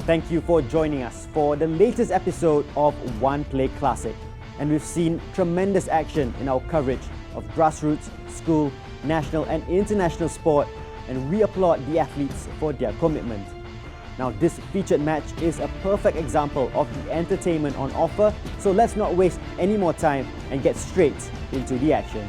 Thank you for joining us for the latest episode of One Play Classic. And we've seen tremendous action in our coverage of grassroots, school, national and international sport, and we applaud the athletes for their commitment. Now, this featured match is a perfect example of the entertainment on offer, so let's not waste any more time and get straight into the action.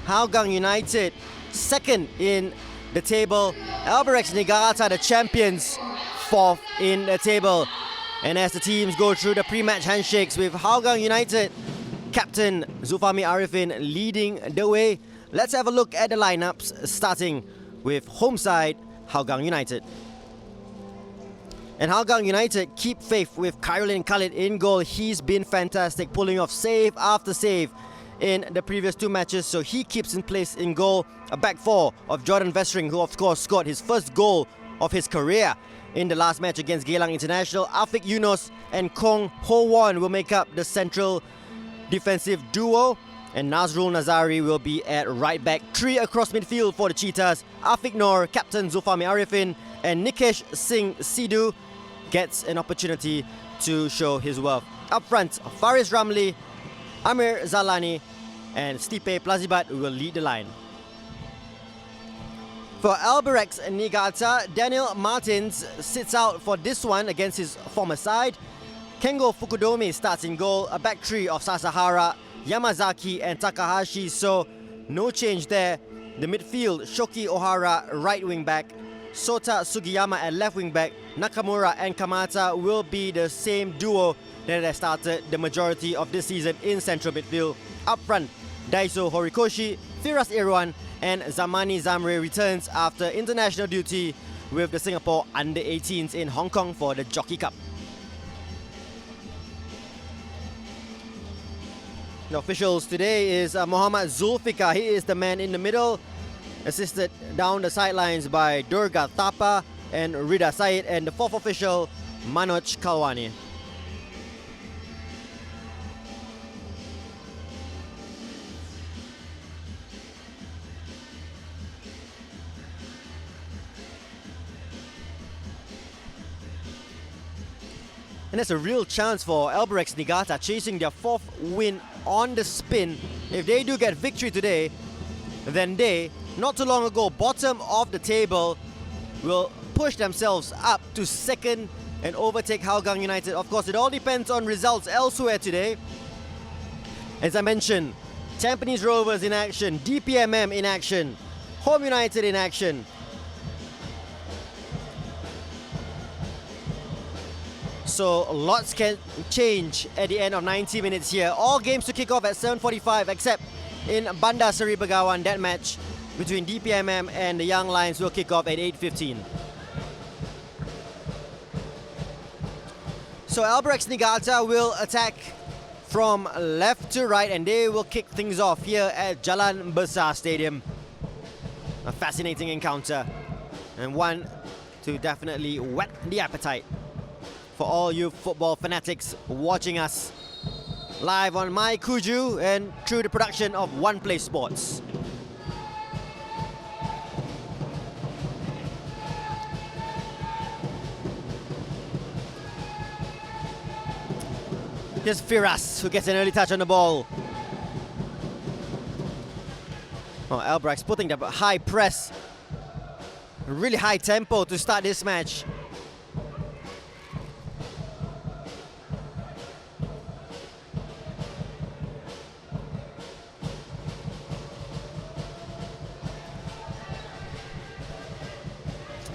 Hougang United, second in the table. Albirex Niigata, the champions, fourth in the table. And as the teams go through the pre-match handshakes with Hougang United, Captain Zulfahmi Arifin leading the way. Let's have a look at the lineups, starting with home side Hougang United. And Hougang United keep faith with Khairulin Khalid in goal. He's been fantastic, pulling off save after save in the previous two matches, so he keeps in place in goal. A back four of Jordan Vestring, who of course scored his first goal of his career in the last match against Geylang International. Afiq Yunus and Kong Ho Won will make up the central defensive duo, and Nazrul Nazari will be at right back. Three across midfield for the Cheetahs. Afiq Noor, Captain Zulfahmi Arifin, and Nikesh Singh Sidhu gets an opportunity to show his worth. Up front, Faris Ramli, Amir Zalani and Stipe Plazibat will lead the line. For Albirex Niigata, Daniel Martins sits out for this one against his former side. Kengo Fukudome starts in goal, a back three of Sasahara, Yamazaki and Takahashi, so no change there. The midfield, Shoki Ohara right wing back, Sota Sugiyama at left wing back, Nakamura and Kamata will be the same duo that has started the majority of this season in central midfield. Up front, Daiso Horikoshi, Firas Irwan and Zamani Zamre returns after international duty with the Singapore Under-18s in Hong Kong for the Jockey Cup. The officials today is Muhammad Zulfikar. He is the man in the middle, assisted down the sidelines by Durga Thapa and Rida Said, and the fourth official, Manoj Kalwani. And there's a real chance for Albirex Niigata chasing their fourth win on the spin. If they do get victory today, then they, not too long ago, bottom of the table, will push themselves up to second and overtake Hougang United. Of course, it all depends on results elsewhere today. As I mentioned, Tampines Rovers in action, DPMM in action, Home United in action. So lots can change at the end of 90 minutes here. All games to kick off at 7:45 except in Bandar Seri Begawan. That match between DPMM and the Young Lions will kick off at 8:15. So Albirex Niigata will attack from left to right and they will kick things off here at Jalan Besar Stadium. A fascinating encounter and one to definitely whet the appetite for all you football fanatics watching us live on My Kuju and through the production of One Play Sports. Here's Firas, who gets an early touch on the ball. Oh, Albirex putting the high press, really high tempo to start this match.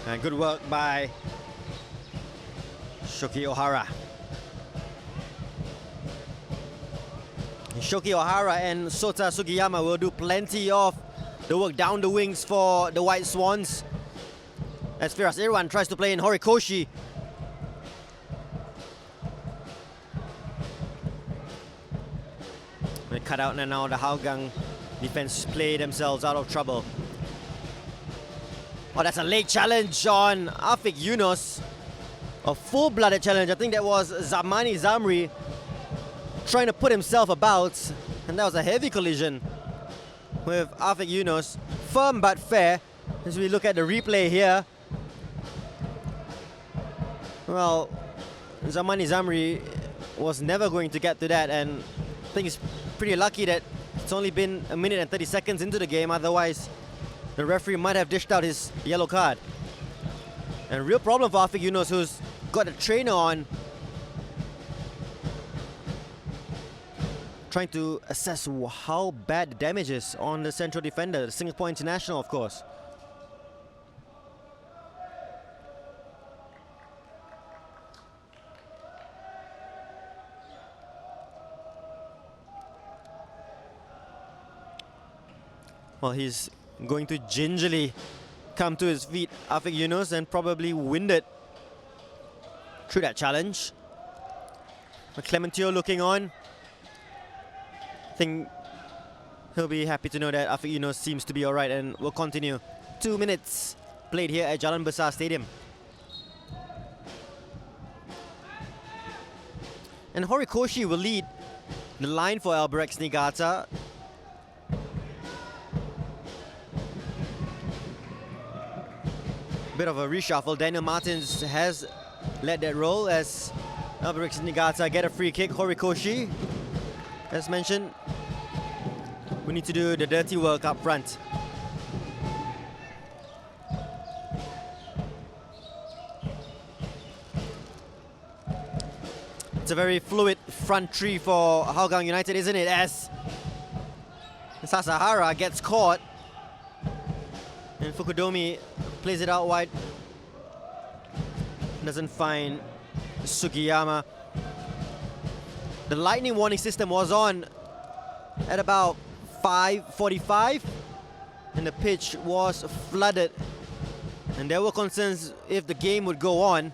And good work by Shoki Ohara. Shoki Ohara and Sota Sugiyama will do plenty of the work down the wings for the White Swans. As Firas Irwan tries to play in Horikoshi. They cut out and now the Hougang defense play themselves out of trouble. Oh, that's a late challenge on Afiq Yunus. A full-blooded challenge. I think that was Zamani Zamri trying to put himself about, and that was a heavy collision. with Afik Yunus. Firm but fair. As we look at the replay here, well, Zamani Zamri was never going to get to that, and I think he's pretty lucky that it's only been a minute and 30 seconds into the game. Otherwise, the referee might have dished out his yellow card. And real problem for Afik Yunus, who's got a trainer on, trying to assess how bad the damage is on the central defender, the Singapore international, of course. Well, he's going to gingerly come to his feet, Afik Yunus, and probably winded through that challenge. But Clementio looking on. I think he'll be happy to know that Afik Yunus seems to be alright and will continue. 2 minutes played here at Jalan Besar Stadium. And Horikoshi will lead the line for Albirex Niigata. Bit of a reshuffle. Daniel Martins has led that role as Albirex Niigata get a free kick. Horikoshi, as mentioned, we need to do the dirty work up front. It's a very fluid front three for Hougang United, isn't it? As Sasahara gets caught and Fukudomi plays it out wide. Doesn't find Sugiyama. The lightning warning system was on at about 5:45 and the pitch was flooded. And there were concerns if the game would go on.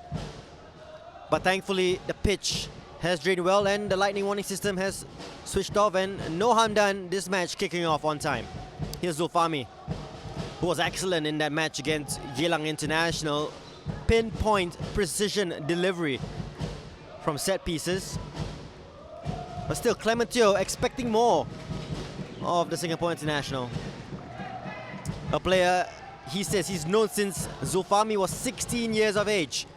But thankfully the pitch has drained well and the lightning warning system has switched off, and no harm done, this match kicking off on time. Here's Zulfami, who was excellent in that match against Geylang International. Pinpoint precision delivery from set pieces. But still, Clementio expecting more of the Singapore International. A player, he says, he's known since Zulfami was 16 years of age.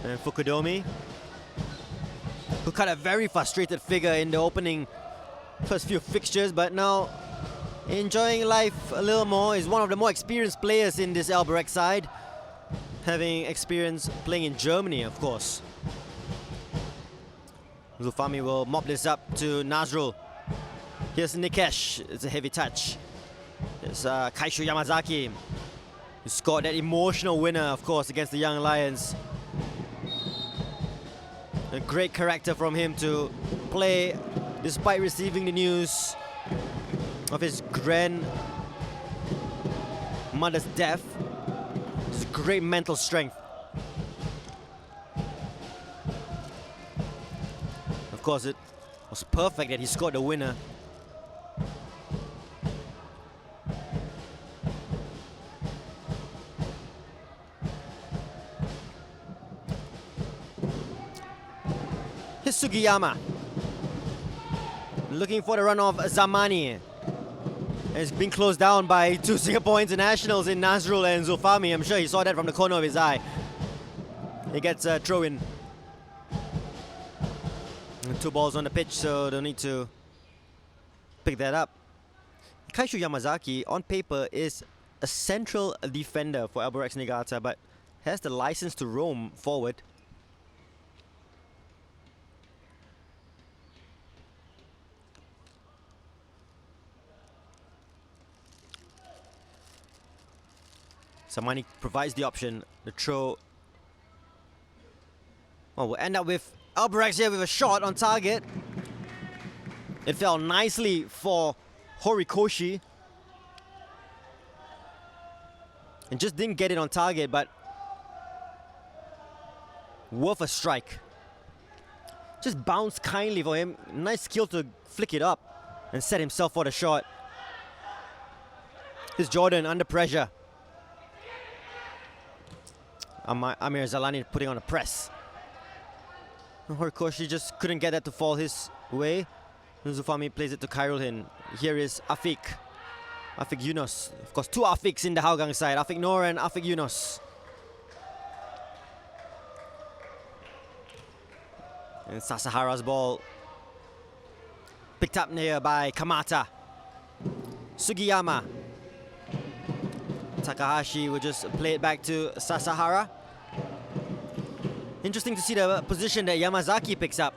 And Fukudomi, who cut a very frustrated figure in the opening first few fixtures, but now enjoying life a little more, is one of the more experienced players in this Albirex side, having experience playing in Germany, of course. Zulfami will mop this up to Nazrul. Here's Nikesh, it's a heavy touch. It's Kaishu Yamazaki, who scored that emotional winner, of course, against the Young Lions. A great character from him to play despite receiving the news of his grandmother's death. It's great mental strength. Of course, it was perfect that he scored the winner. Sugiyama looking for the run of Zamani. It's been closed down by two Singapore internationals in Nazrul and Zulfami. I'm sure he saw that from the corner of his eye. He gets a throw in. And 2 balls on the pitch, so don't need to pick that up. Kaishu Yamazaki on paper is a central defender for Albirex Niigata, but has the license to roam forward. Samani provides the option. The throw, well, we'll end up with Albirex here with a shot on target. It fell nicely for Horikoshi. And just didn't get it on target, but worth a strike. Just bounced kindly for him. Nice skill to flick it up and set himself for the shot. Here's Jordan under pressure. Amir Zalani putting on a press. Horikoshi just couldn't get that to fall his way. Zufami plays it to Khairul. Here is Afiq. Afiq Yunus. Of course, two Afiqs in the Hougang side. Afiq Noor and Afiq Yunus. And Sasahara's ball picked up here by Kamata. Sugiyama. Takahashi will just play it back to Sasahara. Interesting to see the position that Yamazaki picks up.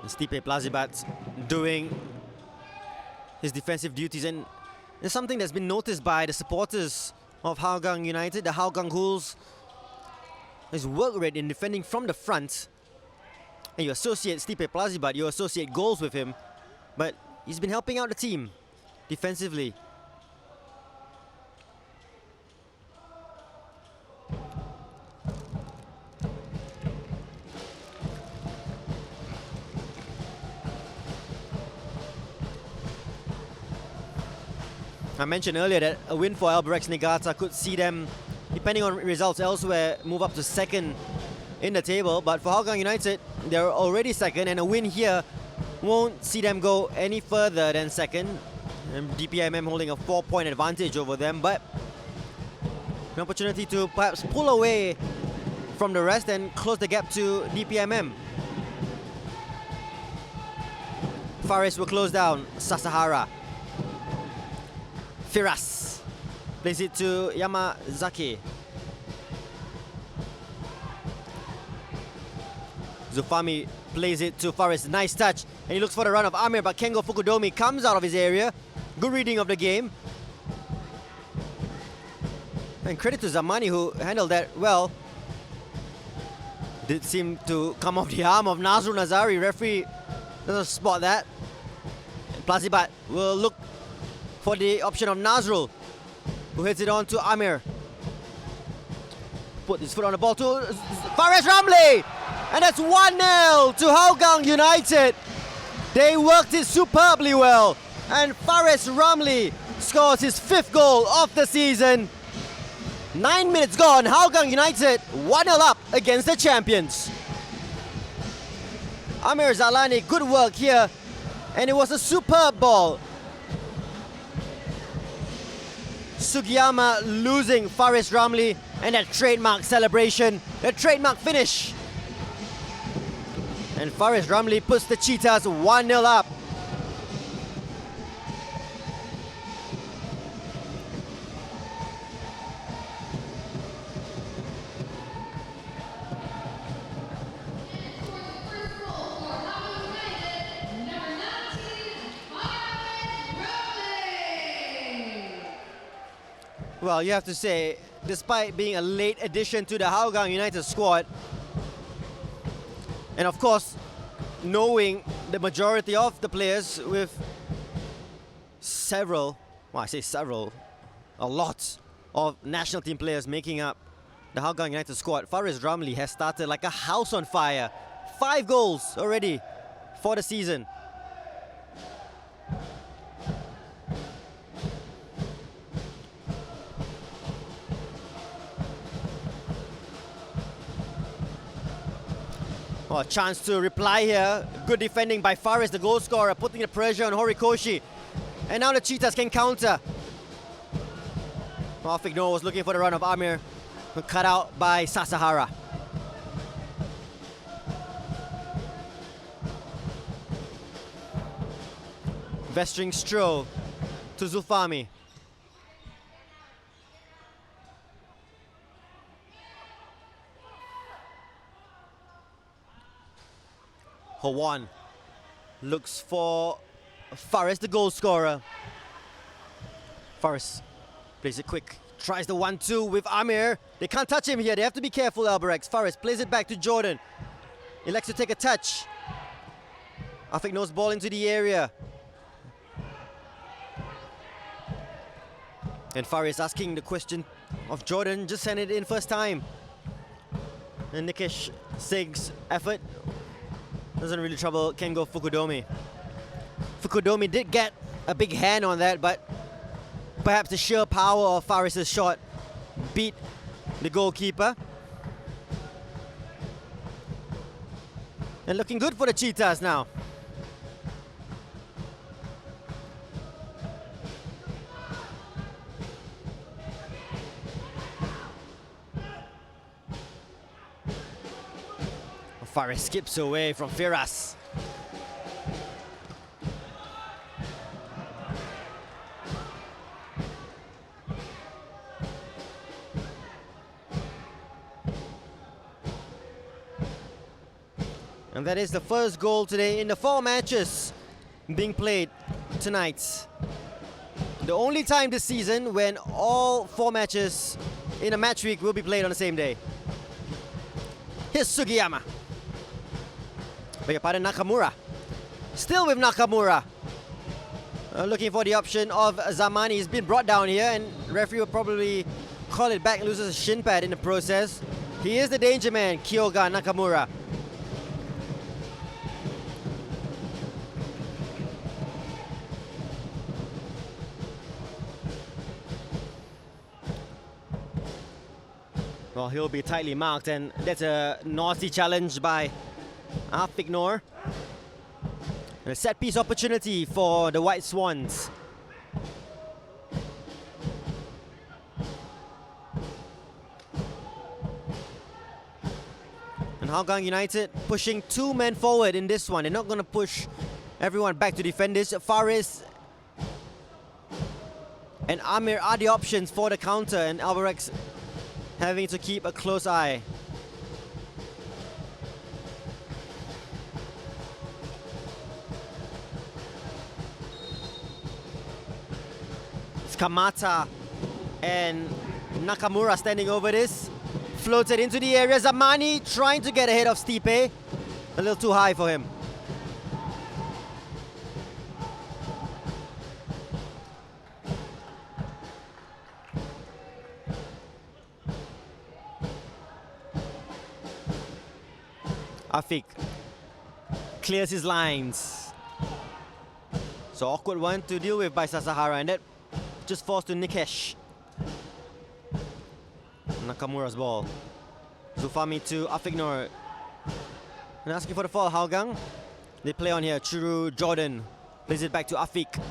Stipe Plazibat doing his defensive duties, and it's something that's been noticed by the supporters of Hougang United. The Hougang Ghouls, his work rate in defending from the front, and you associate Stipe Plazibat, you associate goals with him, but he's been helping out the team defensively. I mentioned earlier that a win for Albirex Niigata could see them, depending on results elsewhere, move up to second in the table. But for Hougang United, they're already second, and a win here won't see them go any further than second. And DPMM holding a 4-point advantage over them, but an opportunity to perhaps pull away from the rest and close the gap to DPMM. Faris will close down Sasahara. Firas plays it to Yamazaki. Zufami plays it to Faris. Nice touch. And he looks for the run of Amir, but Kengo Fukudomi comes out of his area. Good reading of the game. And credit to Zamani, who handled that well. Did seem to come off the arm of Nazrul Nazari. Referee doesn't spot that. And Plazibat will look for the option of Nazrul, who hits it on to Amir. Put his foot on the ball to Fares Ramli! And that's 1-0 to Hougang United. They worked it superbly well. And Fares Ramli scores his 5th goal of the season. 9 minutes gone, Hougang United 1-0 up against the champions. Amir Zalani, good work here. And it was a superb ball. Sugiyama losing Faris Ramli, and that trademark celebration, the trademark finish. And Faris Ramli puts the Cheetahs 1-0 up. Well, you have to say, despite being a late addition to the Hougang United squad, and of course, knowing the majority of the players with several, well, I say several, a lot of national team players making up the Hougang United squad, Faris Ramli has started like a house on fire. 5 goals already for the season. Oh, a chance to reply here. Good defending by Faris, the goal scorer, putting the pressure on Horikoshi. And now the Cheetahs can counter. Afiq Noor was looking for the run of Amir, cut out by Sasahara. Vestring Stroh to Zufami. Hawan looks for Faris, the goal scorer. Faris plays it quick, tries the 1-2 with Amir. They can't touch him here, they have to be careful, Albirex. Faris plays it back to Jordan. Elects to take a touch. Afiq Noor's ball into the area. And Faris asking the question of Jordan, just send it in first time. And Nikesh Singh's effort Doesn't really trouble Kengo Fukudomi. Fukudomi did get a big hand on that, but perhaps the sheer power of Faris's shot beat the goalkeeper. And looking good for the Cheetahs now. Faris skips away from Firas. And that is the first goal today in the 4 matches being played tonight. The only time this season when all 4 matches in a match week will be played on the same day. Here's Sugiyama. Beg your pardon, Nakamura. Still with Nakamura. Looking for the option of Zamani. He's been brought down here, and referee will probably call it back, loses a shin pad in the process. He is the danger man, Kyoga Nakamura. Well, he'll be tightly marked, and that's a naughty challenge by Afignor. And a set piece opportunity for the White Swans. And Hougang United pushing 2 men forward in this one. They're not going to push everyone back to defend this. Faris and Amir are the options for the counter, and Albirex having to keep a close eye. It's Kamata and Nakamura standing over this. Floated into the area. Zamani trying to get ahead of Stipe. A little too high for him. Afik clears his lines. So awkward one to deal with by Sasahara, and that just falls to Nikesh. Nakamura's ball. Zufami to Afignor. And asking for the fall, Hougang. They play on here. Churu Jordan plays it back to Afik.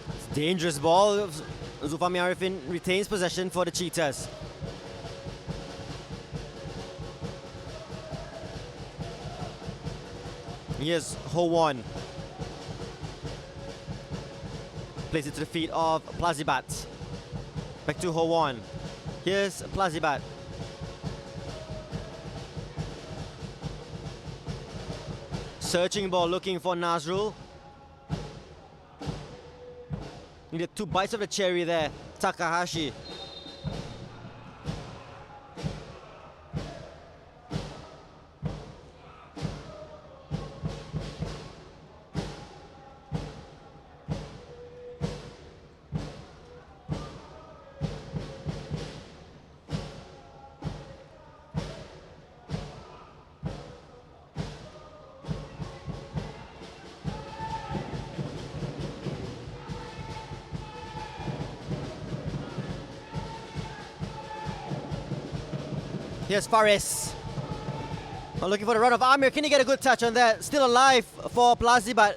It's a dangerous ball. Zufami Arifin retains possession for the Cheetahs. Here's Ho Won. Plays it to the feet of Plazibat. Back to Ho Won. Here's Plazibat. Searching ball, looking for Nazrul. Needed 2 bites of the cherry there. Takahashi. Here's Faris. Looking for the run of Amir. Can he get a good touch on that? Still alive for Plazibat.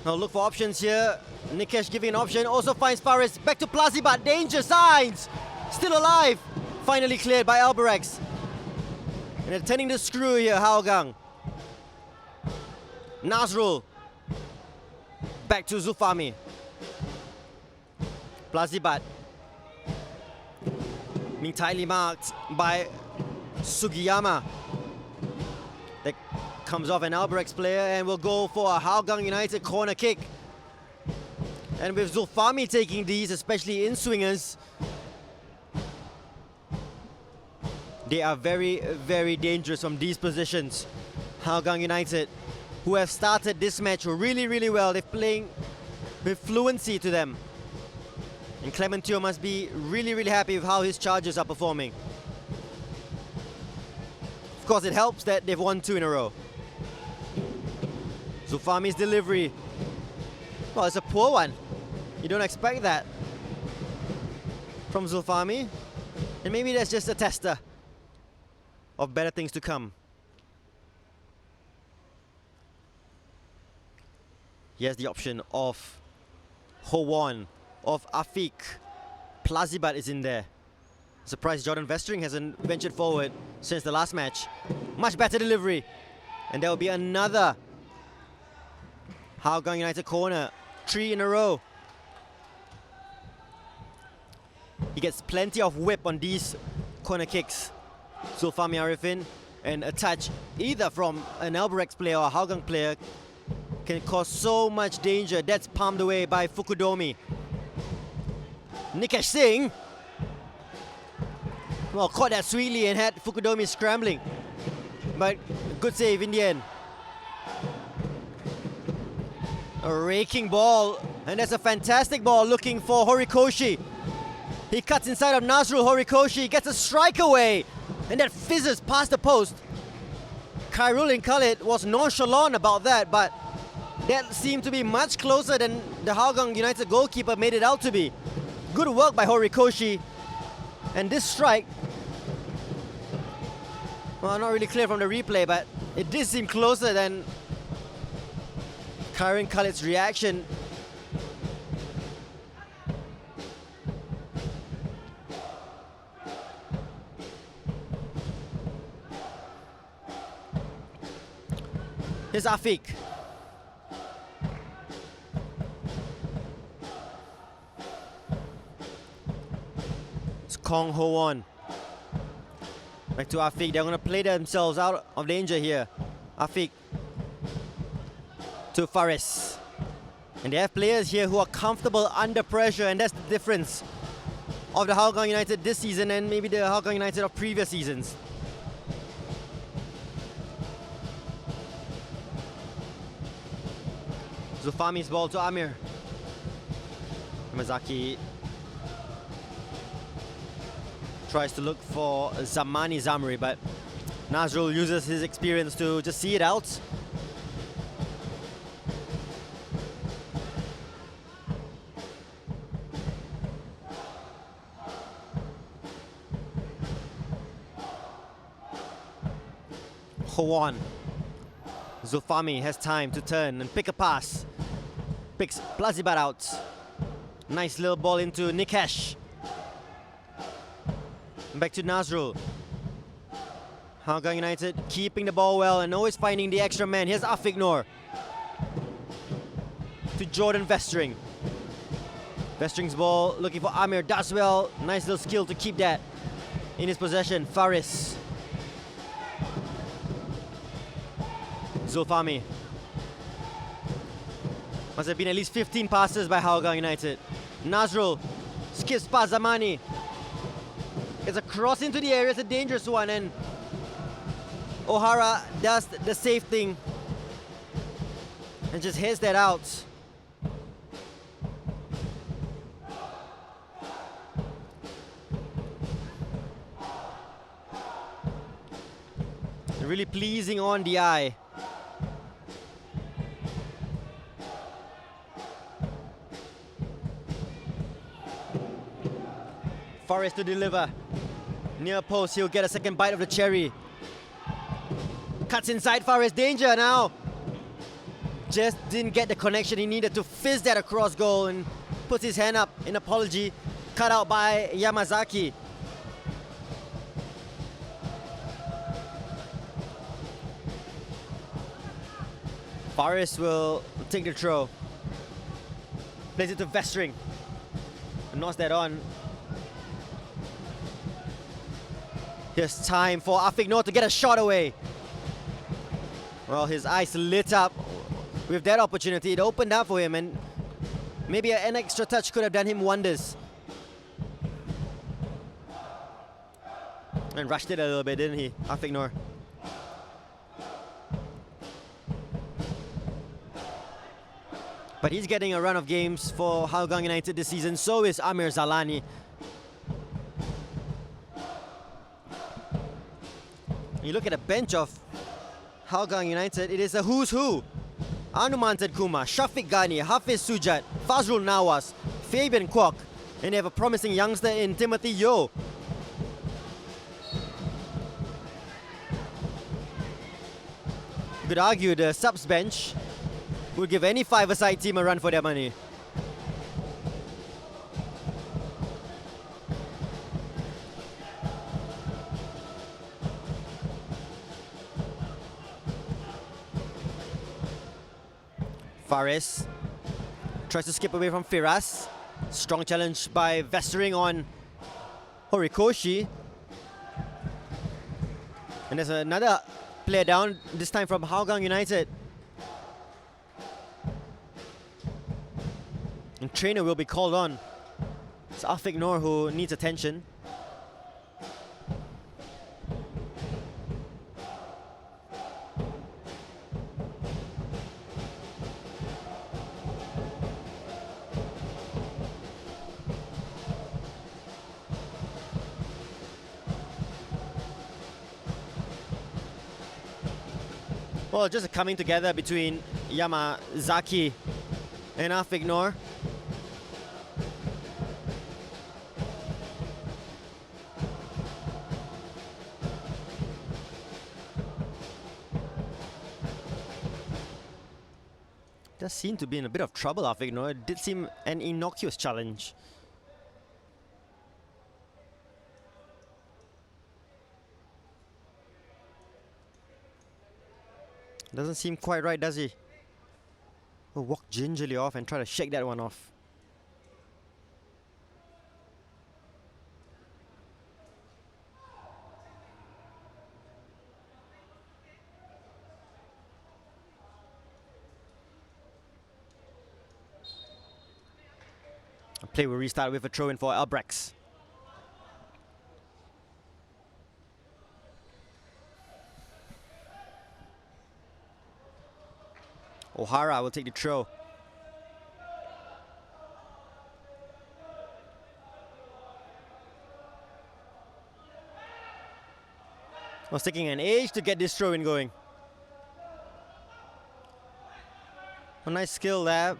Now look for options here. Nikesh giving an option. Also finds Faris. Back to Plazibat. Danger signs. Still alive. Finally cleared by Albirex. And they're turning the screw here, Hougang. Nazrul. Back to Zufami. Plazibat. Being tightly marked by Sugiyama. That comes off an Albirex player and will go for a Hougang United corner kick. And with Zulfami taking these, especially in swingers, they are very, very dangerous from these positions. Hougang United, who have started this match really, really well. They're playing with fluency to them. And Clementino must be really, really happy with how his Chargers are performing. Of course, it helps that they've won 2 in a row. Zulfami's delivery. Well, it's a poor one. You don't expect that from Zulfami. And maybe that's just a tester of better things to come. He has the option of Howon, of Afik. Plazibat is in there. Surprised Jordan Vestring hasn't ventured forward since the last match. Much better delivery. And there will be another Hougang United corner. 3 in a row. He gets plenty of whip on these corner kicks. Zulfami Arifin, and a touch either from an Albirex player or a Hougang player can cause so much danger. That's palmed away by Fukudomi. Nikesh Singh, well, caught that sweetly and had Fukudomi scrambling. But good save in the end. A raking ball, and that's a fantastic ball looking for Horikoshi. He cuts inside of Nazrul Horikoshi, gets a strike away, and that fizzes past the post. Khairul Khalid was nonchalant about that, but that seemed to be much closer than the Hougang United goalkeeper made it out to be. Good work by Horikoshi. And this strike, well, not really clear from the replay, but it did seem closer than Khairul Khalid's reaction. Here's Afik. It's Kong Howon. Back to Afik. They're going to play themselves out of danger here. Afik to Faris. And they have players here who are comfortable under pressure, and that's the difference of the Hougang United this season and maybe the Hougang United of previous seasons. Zulfami's ball to Amir. Yamazaki tries to look for Zamani Zamri, but Nazrul uses his experience to just see it out. Howon. Zulfami has time to turn and pick a pass. Picks Plazibat out. Nice little ball into Nikesh. Back to Nazrul. Hougang United keeping the ball well and always finding the extra man. Here's Afik Noor. To Jordan Vestring. Vestring's ball looking for Amir. Does well. Nice little skill to keep that in his possession. Faris. Zulfami. Must have been at least 15 passes by Hougang United. Nazrul skips past Zamani. It's a cross into the area. It's a dangerous one, and O'Hara does the safe thing and just heads that out. Really pleasing on the eye. Forrest to deliver. Near post, he'll get a second bite of the cherry. Cuts inside Forrest, danger now. Just didn't get the connection he needed to fizz that across goal and puts his hand up in apology. Cut out by Yamazaki. Forrest will take the throw. Plays it to Vestring. Knocks that on. Here's time for Afik Noor to get a shot away. Well, his eyes lit up with that opportunity. It opened up for him, and maybe an extra touch could have done him wonders. And rushed it a little bit, didn't he, Afik Noor? But he's getting a run of games for Hougang United this season. So is Amir Zalani. You look at the bench of Hougang United, it is a who's who. Anumantan Kumar, Shafiq Ghani, Hafiz Sujat, Fazrul Nawas, Fabian Kwok, and they have a promising youngster in Timothy Yeo. You could argue the subs bench would give any five-a-side team a run for their money. Faris tries to skip away from Firas. Strong challenge by Vestering on Horikoshi. And there's another player down, this time from Hougang United. And trainer will be called on. It's Afiq Noor who needs attention. Well, just a coming together between Yamazaki and Afiq Noor. Does seem to be in a bit of trouble, Afiq Noor. It did seem an innocuous challenge. Doesn't seem quite right, does he? We'll walk gingerly off and try to shake that one off. A play will restart with a throw-in for Albirex. O'Hara will take the throw. Was taking an age to get this throw-in going. A nice skill there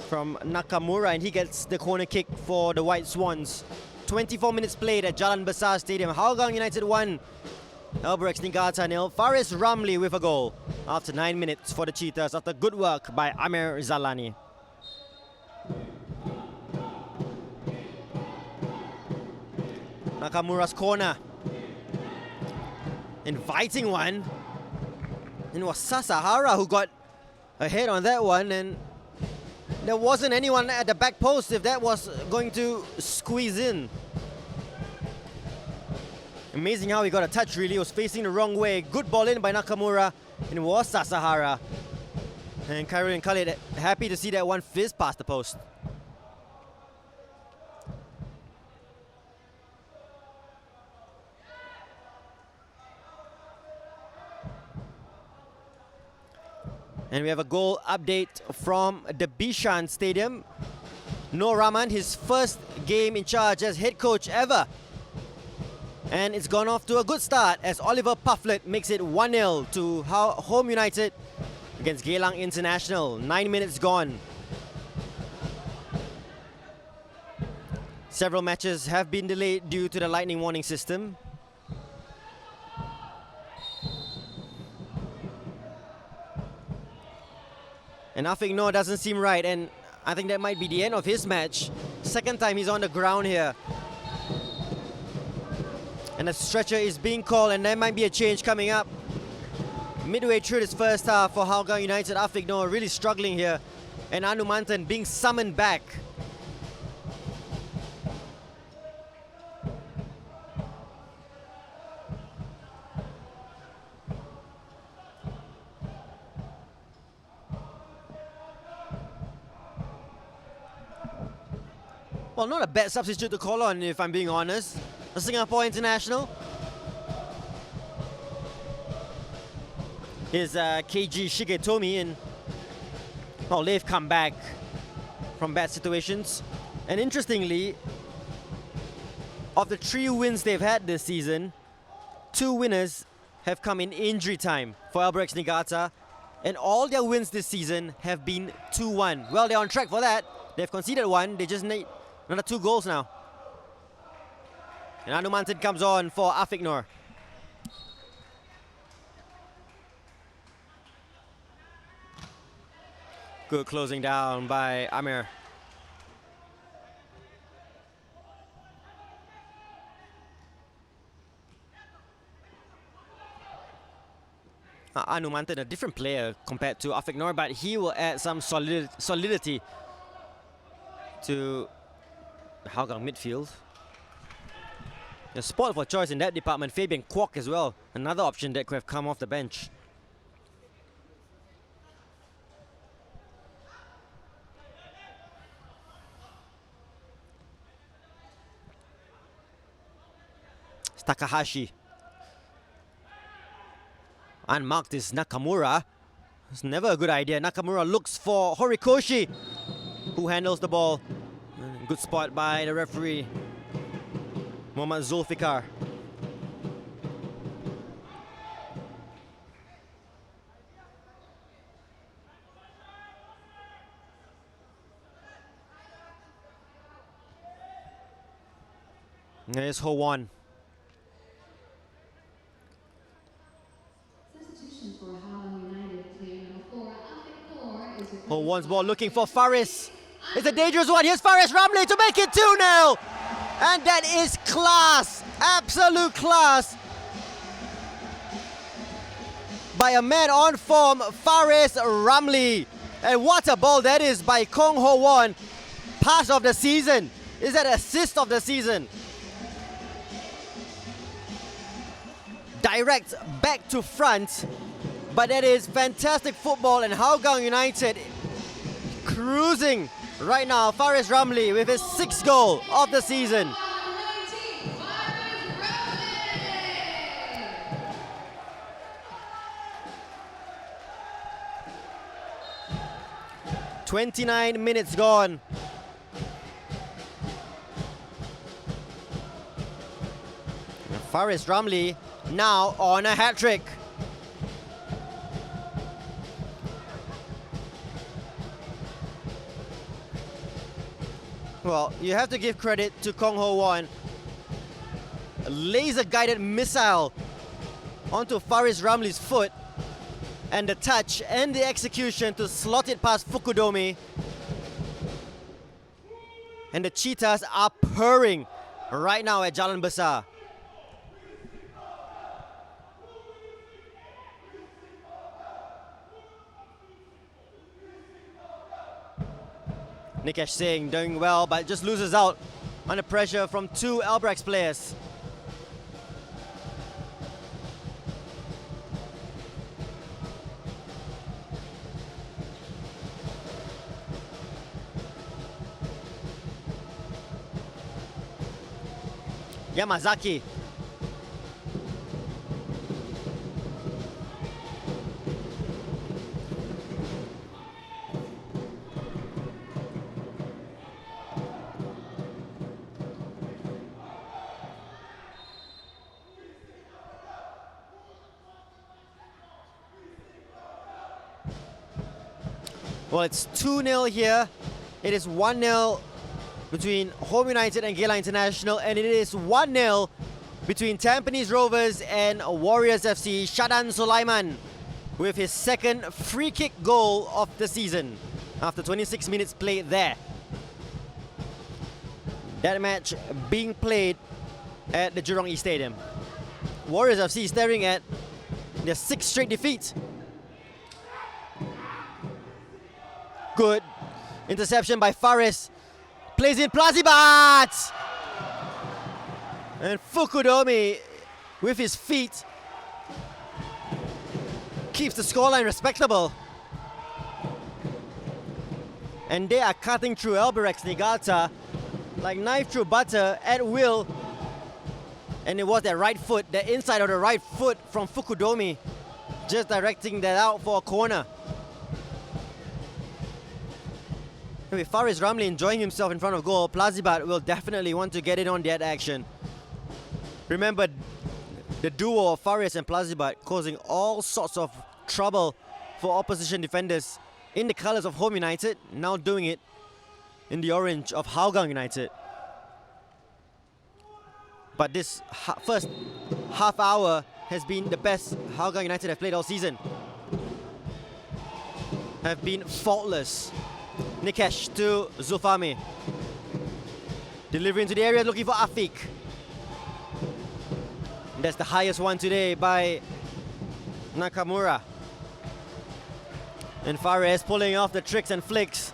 from Nakamura, and he gets the corner kick for the White Swans. 24 minutes played at Jalan Besar Stadium. Hougang United 1. Albirex Niigata 0. Faris Ramli with a goal after 9 minutes for the Cheetahs after good work by Amir Zalani. Nakamura's corner. Inviting one. And it was Sasahara who got ahead on that one, and there wasn't anyone at the back post if that was going to squeeze in. Amazing how he got a touch, really. He was facing the wrong way. Good ball in by Nakamura, and it was Sasahara. And Khairul and Khalid happy to see that one fizz past the post. And we have a goal update from the Bishan Stadium. Noor Rahman, his first game in charge as head coach ever. And it's gone off to a good start as Oliver Pufflet makes it 1-0 to Home United against Geylang International. 9 minutes gone. Several matches have been delayed due to the lightning warning system. And Afiq Noor doesn't seem right, and I think that might be the end of his match. Second time he's on the ground here. And a stretcher is being called, and there might be a change coming up. Midway through this first half for Hougang United, Afiq Noor really struggling here. And Anumantan being summoned back. Well, not a bad substitute to call on, if I'm being honest. A Singapore international is KG Shigetomi, and well, they've come back from bad situations. And interestingly, Of the 3 wins they've had this season, 2 winners have come in injury time for Albirex Niigata, and all their wins this season have been 2-1. Well, they're on track for that. They've conceded 1, they just need another 2 goals now. And Anumantan comes on for Afiq Noor. Good closing down by Amir. Anumantan, a different player compared to Afiq Noor, but he will add some solidity to the Hougang midfield. The spot for choice in that department, Fabian Kwok as well, another option that could have come off the bench. It's Takahashi. Unmarked is Nakamura. It's never a good idea. Nakamura looks for Horikoshi, who handles the ball. Good spot by the referee, Mohammad Zulfikar. There's Ho-Won. Ho-Won's ball looking for Faris. It's a dangerous one. Here's Faris Ramli to make it 2-0. And that is class. Absolute class by a man on form, Faris Ramli. And what a ball that is by Kong Ho-Won. Pass of the season. Is that assist of the season? Direct back to front. But that is fantastic football, and Hougang United cruising right now. Faris Ramli with his 6th goal of the season. "29 minutes gone. Faris Ramli now on a hat-trick. Well, you have to give credit to Kong Ho-Won. A laser-guided missile onto Faris Ramli's foot, and the touch and the execution to slot it past Fukudomi. And the Cheetahs are purring right now at Jalan Besar. Nikesh Singh doing well, but just loses out under pressure from 2 Albirex players. Yamazaki. Well, it's 2-0 here. It is 1-0 between Home United and Geylang International, and it is 1-0 between Tampines Rovers and Warriors FC. Shadan Sulaiman with his 2nd free kick goal of the season after 26 minutes played there. That match being played at the Jurong East Stadium. Warriors FC staring at their 6th straight defeat. Good interception by Faris. Plays in Plazibat! And Fukudomi with his feet keeps the scoreline respectable. And they are cutting through Albirex Niigata like knife through butter at will. And it was that right foot, the inside of the right foot from Fukudomi, just directing that out for a corner. With Faris Ramli enjoying himself in front of goal, Plazibat will definitely want to get in on that action. Remember, the duo of Fares and Plazibat causing all sorts of trouble for opposition defenders in the colours of Home United, now doing it in the orange of Hougang United. But this first half hour has been the best Hougang United have played all season. Have been faultless. Nikesh to Zulfami. Delivering into the area, looking for Afiq. And that's the highest one today by Nakamura. And Fares pulling off the tricks and flicks.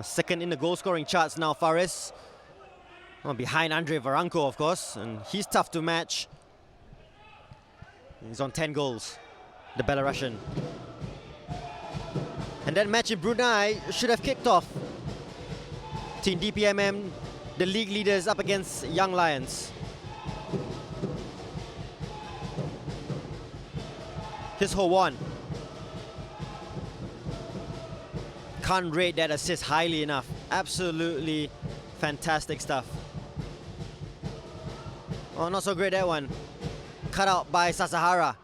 Second in the goal scoring charts now, Fares. Behind Andre Varanko, of course, and he's tough to match. He's on 10 goals, the Belarusian. And that match in Brunei should have kicked off. Team DPMM, the league leaders, up against Young Lions. Here's Ho1. Can't rate that assist highly enough. Absolutely fantastic stuff. Oh, not so great that one. Cut out by Sasahara.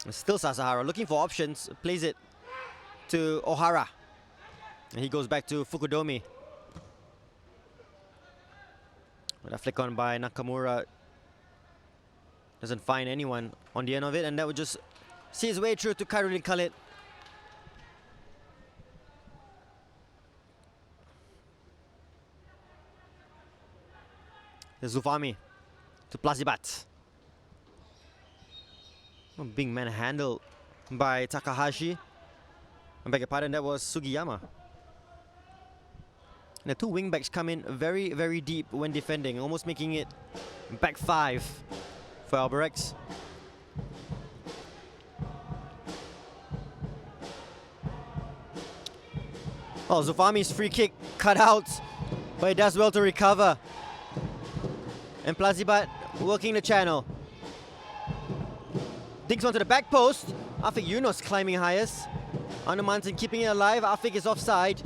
Still Sasahara, looking for options, plays it to Ohara. And he goes back to Fukudomi. With a flick on by Nakamura. Doesn't find anyone on the end of it, and that would just see his way through to Khairul Khalid. Zufami to Plazibat. Being manhandled by Takahashi. I beg your pardon, that was Sugiyama. And the two wingbacks come in very, very deep when defending, almost making it back five for Albirex. Oh, Zufami's free kick cut out, but he does well to recover. And Plazibat working the channel. Dinks onto the back post. Afiq Yunus climbing highest. Anumantan keeping it alive. Afiq is offside.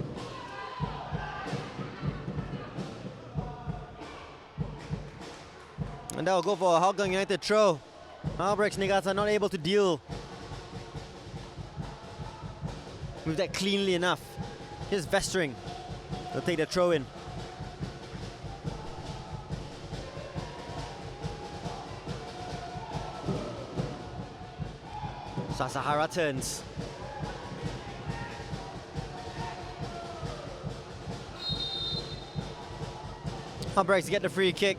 And that will go for a Hougang United throw. Albirex Niigata not able to deal with that cleanly enough. Here's Vestring. He'll take the throw in. Sasahara turns. Albirex to get the free kick.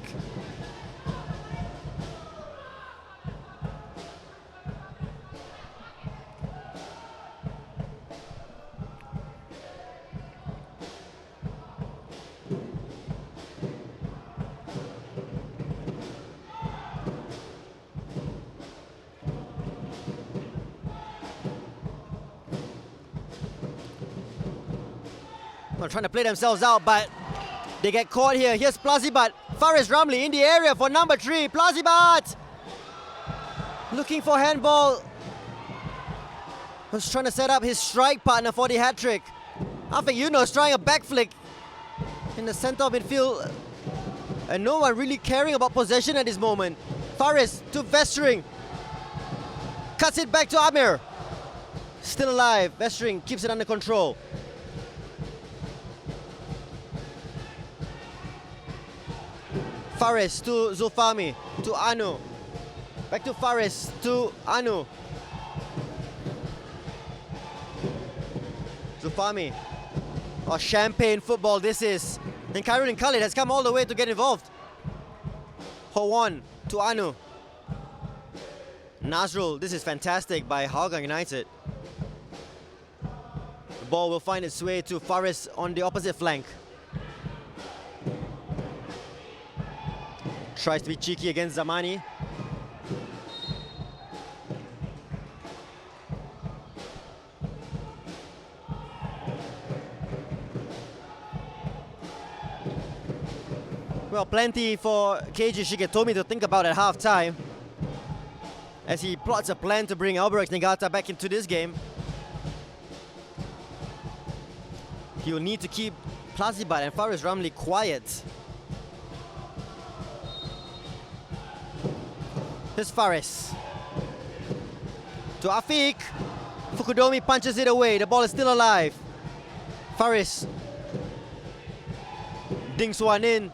Well, trying to play themselves out, but they get caught here. Here's Plazibat. Fares Ramli in the area for number 3. Plazibat! Looking for handball. Was trying to set up his strike partner for the hat-trick. Afiq Yunus trying a back flick in the center of midfield. And no one really caring about possession at this moment. Fares to Vestring. Cuts it back to Amir. Still alive. Vestring keeps it under control. Fares to Zulfami, to Anu. Back to Fares, to Anu. Zulfami. Oh, champagne football this is. And Khairul Khalid has come all the way to get involved. Ho1 to Anu. Nazrul, this is fantastic by Hougang United. The ball will find its way to Fares on the opposite flank. Tries to be cheeky against Zamani. Well, plenty for Keiji Shigetomi to think about at half-time as he plots a plan to bring Albirex Niigata back into this game. He will need to keep Plazibat and Faris Ramli quiet. Here's Faris. To Afiq. Fukudomi punches it away. The ball is still alive. Faris dings one in.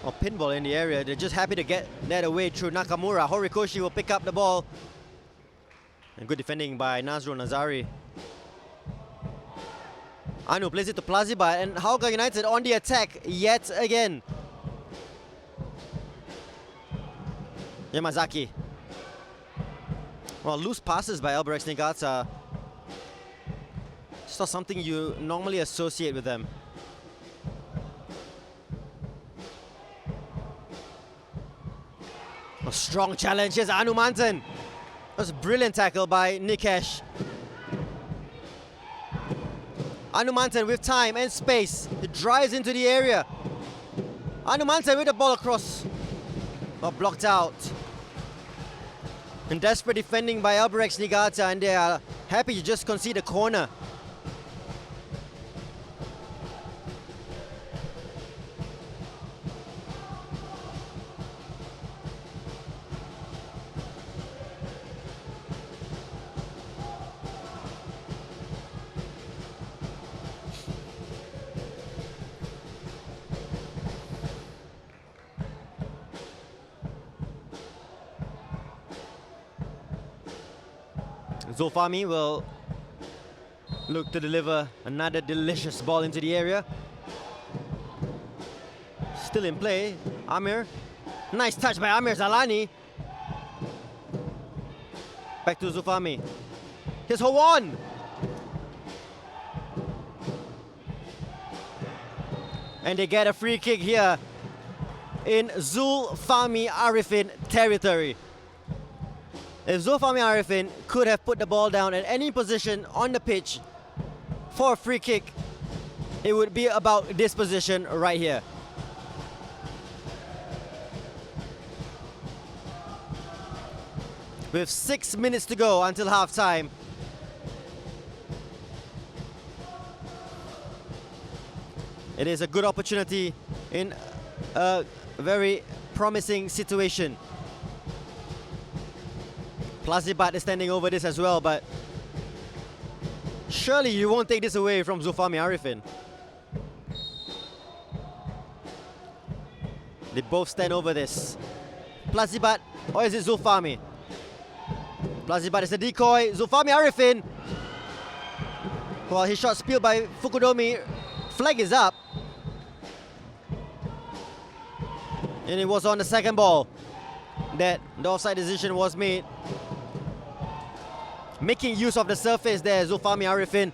Oh, pinball in the area. They're just happy to get that away through Nakamura. Horikoshi will pick up the ball. And good defending by Nazrul Nazari. Anu plays it to Plazibat, and Hougang United on the attack yet again. Yamazaki. Well, loose passes by Albirex Niigata. It's not something you normally associate with them. A strong challenge. Here's Anu Mantan. That was a brilliant tackle by Nikesh. Anu Mantan with time and space. He drives into the area. Anu Mantan with the ball across. But blocked out. And desperate defending by Albirex Niigata, and they are happy to just concede a corner. Zulfami will look to deliver another delicious ball into the area. Still in play, Amir. Nice touch by Amir Zalani. Back to Zulfami. Here's Howon. And they get a free kick here in Zulfami Arifin territory. If Zulfami Arifin could have put the ball down at any position on the pitch for a free kick, it would be about this position right here. With 6 minutes to go until half-time. It is a good opportunity in a very promising situation. Plazibat is standing over this as well, but surely you won't take this away from Zulfami Arifin. They both stand over this. Plazibat, or is it Zulfami? Plazibat is a decoy. Zulfami Arifin. Well, his shot spilled by Fukudomi. Flag is up. And it was on the second ball that the offside decision was made. Making use of the surface there, Zulfami Arifin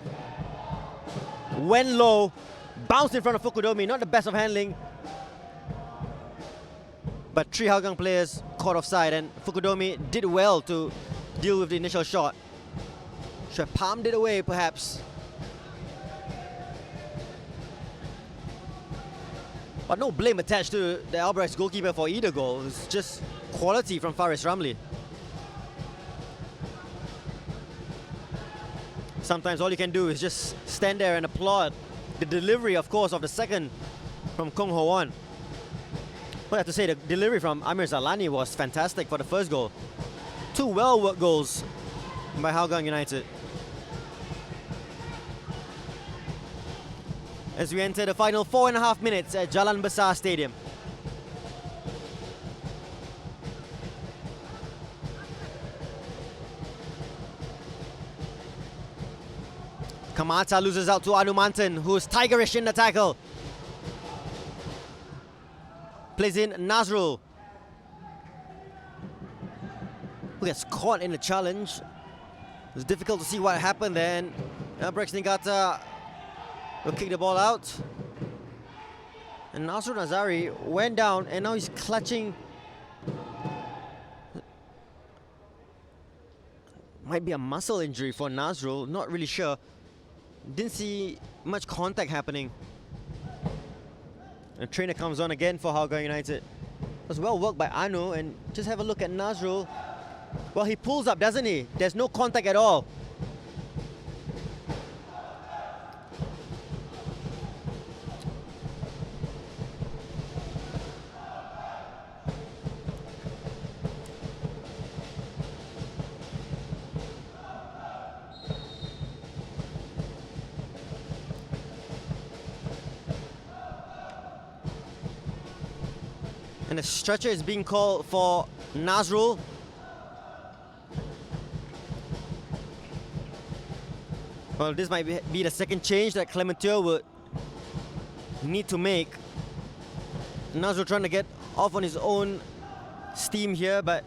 went low, bounced in front of Fukudomi, not the best of handling. But three Hougang players caught offside, and Fukudomi did well to deal with the initial shot. Should have palmed it away perhaps. But no blame attached to the Albirex goalkeeper for either goal. It's just quality from Faris Ramli. Sometimes all you can do is just stand there and applaud the delivery, of course, of the second from Kong Ho-won. But I have to say, the delivery from Amir Zalani was fantastic for the first goal. Two well-worked goals by Hougang United. As we enter the final 4.5 minutes at Jalan Besar Stadium. Kamata loses out to Anu Mantan, who's tigerish in the tackle. Plays in Nazrul, who gets caught in the challenge. It's difficult to see what happened then. Albirex Niigata will kick the ball out. And Nazrul Nazari went down, and now he's clutching. Might be a muscle injury for Nazrul, not really sure. Didn't see much contact happening. The trainer comes on again for Hougang United. It was well worked by Anu, and just have a look at Nazrul. Well, he pulls up, doesn't he? There's no contact at all. And a stretcher is being called for Nazrul. Well, this might be the second change that Clementio would need to make. Nazrul trying to get off on his own steam here, but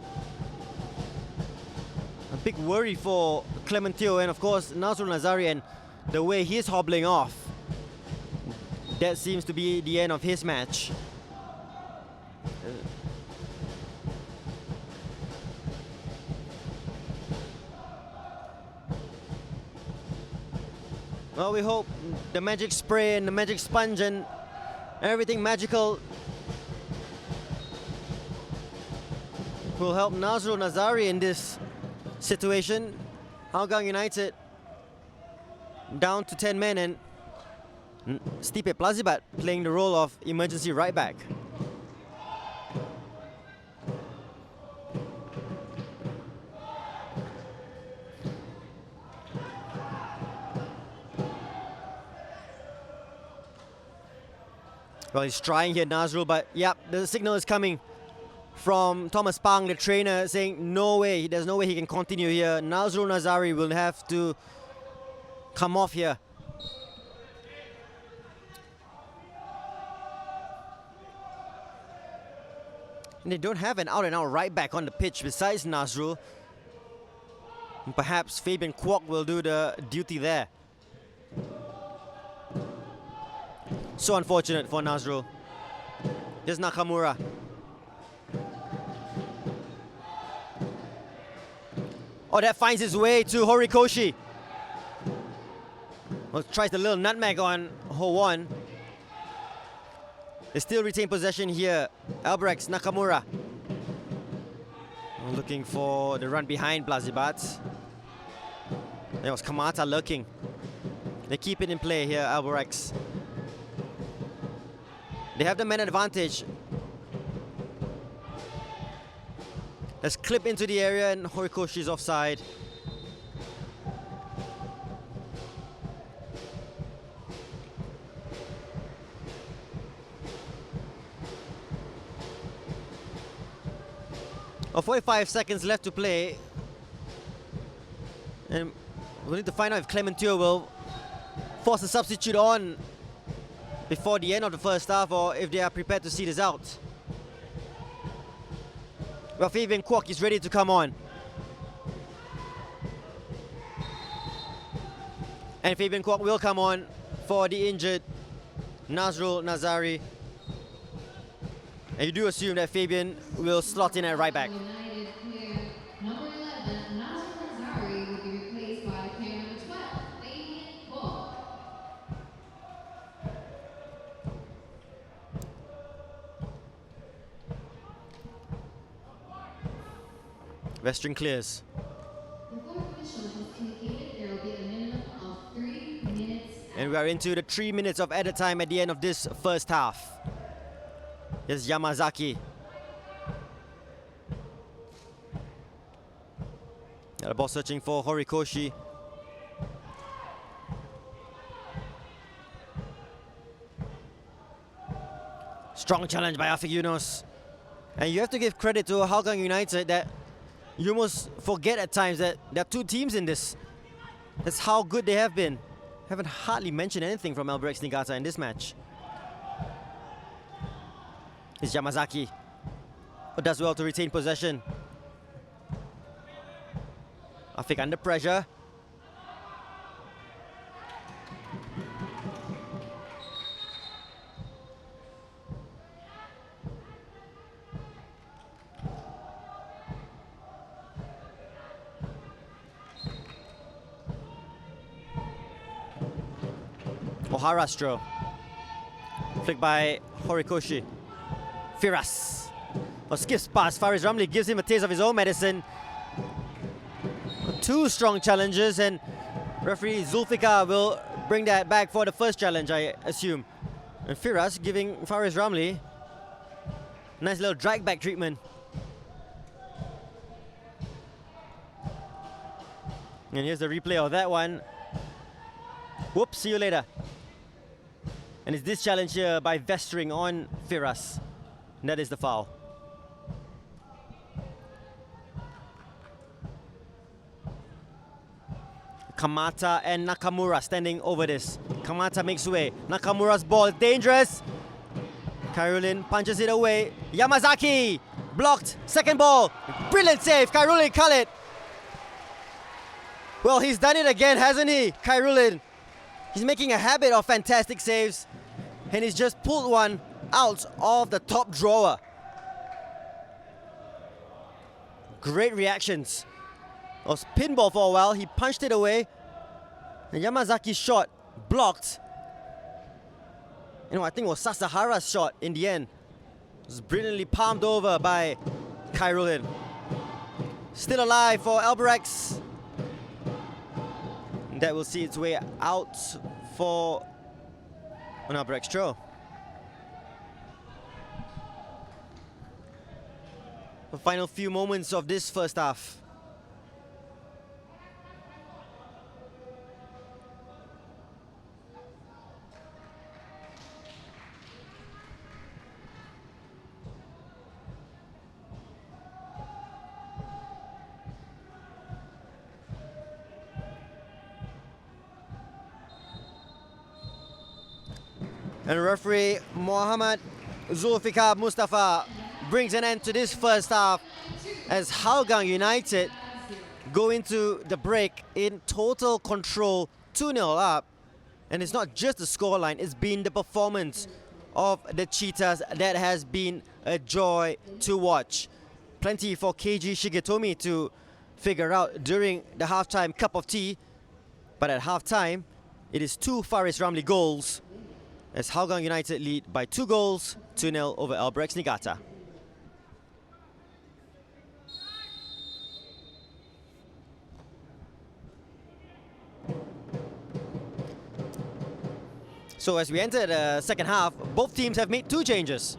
a big worry for Clementio, and of course Nazrul Nazari, and the way he's hobbling off. That seems to be the end of his match. Well, we hope the magic spray and the magic sponge and everything magical will help Nazrul Nazari in this situation. Hougang United down to 10 men, and Stipe Plazibat playing the role of emergency right back. Well, he's trying here, Nazrul, but yep, the signal is coming from Thomas Pang, the trainer, saying no way, there's no way he can continue here. Nazrul Nazari will have to come off here. And they don't have an out-and-out right back on the pitch besides Nazrul. And perhaps Fabian Kwok will do the duty there. So unfortunate for Nazrul. Here's Nakamura. Oh, that finds its way to Horikoshi. Well, tries the little nutmeg on Ho-won. They still retain possession here. Albirex Nakamura. Looking for the run behind Plazibat. There was Kamata lurking. They keep it in play here, Albirex. They have the man advantage. Let's clip into the area, and Horikoshi's offside. Oh, 45 seconds left to play. And we need to find out if Clementio will force a substitute on before the end of the first half, or if they are prepared to see this out. Well, Fabian Kwok is ready to come on. And Fabian Kwok will come on for the injured Nazrul Nazari. And you do assume that Fabian will slot in at right back. Number 11, Nazrul Nazari will be replaced by player number 12, Fabian Kwok. Western clears. The fourth official has indicated there will be a minimum of 3 minutes. And we are into the 3 minutes of added time at the end of this first half. Here's Yamazaki. The ball searching for Horikoshi. Strong challenge by Afik Yunus. And you have to give credit to Hougang United that you almost forget at times that there are two teams in this. That's how good they have been. Haven't hardly mentioned anything from Albirex Niigata in this match. It's Yamazaki, who does well to retain possession. Afik under pressure. Oharastro. Flicked by Horikoshi. Firas. Skips past Faris Ramli, gives him a taste of his own medicine. Two strong challenges, and referee Zulfikar will bring that back for the first challenge, I assume. And Firas giving Faris Ramli nice little drag back treatment. And here's the replay of that one. Whoops, see you later. And it's this challenge here by Vestring on Firas. And that is the foul. Kamata and Nakamura standing over this. Kamata makes way. Nakamura's ball is dangerous. Khairulin punches it away. Yamazaki blocked. Second ball. Brilliant save. Khairulin Khalid. Well, he's done it again, hasn't he? Khairulin. He's making a habit of fantastic saves. And he's just pulled one out of the top drawer. Great reactions. It was pinball for a while. He punched it away. And Yamazaki's shot blocked. I think it was Sasahara's shot in the end. It was brilliantly palmed over by Khairulin. Still alive for Albirex. That will see its way out for an Albirex throw. The final few moments of this first half. And referee Mohammad Zulfikar Mustafa brings an end to this first half as Hougang United go into the break in total control, 2-0 up. And it's not just the scoreline, it's been the performance of the Cheetahs that has been a joy to watch. Plenty for KG Shigetomi to figure out during the halftime cup of tea. But at halftime, it is 2 Faris Ramli goals as Hougang United lead by 2 goals, 2-0 over Albirex Niigata. So as we enter the second half, both teams have made 2 changes.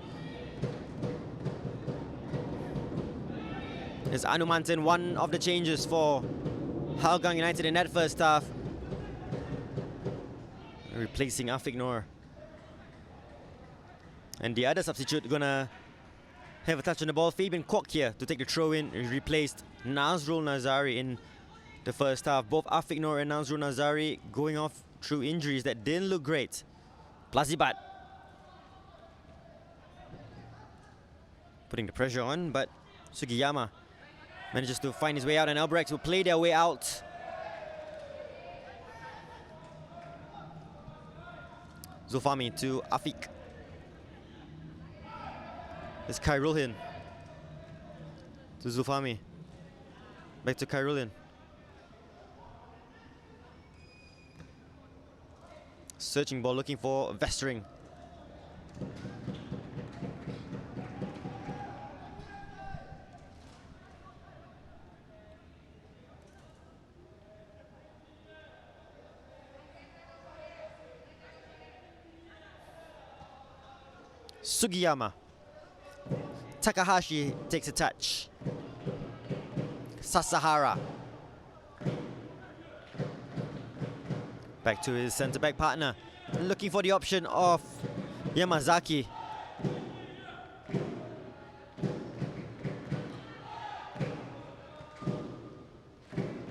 As Anumantan, one of the changes for Hougang United in that first half, replacing Afiq Noor. And the other substitute gonna have a touch on the ball. Fabian Kwok here to take the throw in. He replaced Nazrul Nazari in the first half. Both Afiq Noor and Nazrul Nazari going off through injuries that didn't look great. Plazibat putting the pressure on, but Sugiyama manages to find his way out, and Albirex will play their way out. Zulfami to Afiq. It's Khairulin to Zulfami. Back to Khairulin. Searching ball, looking for Vestring. Sugiyama. Takahashi takes a touch. Sasahara. Back to his centre-back partner. Looking for the option of Yamazaki.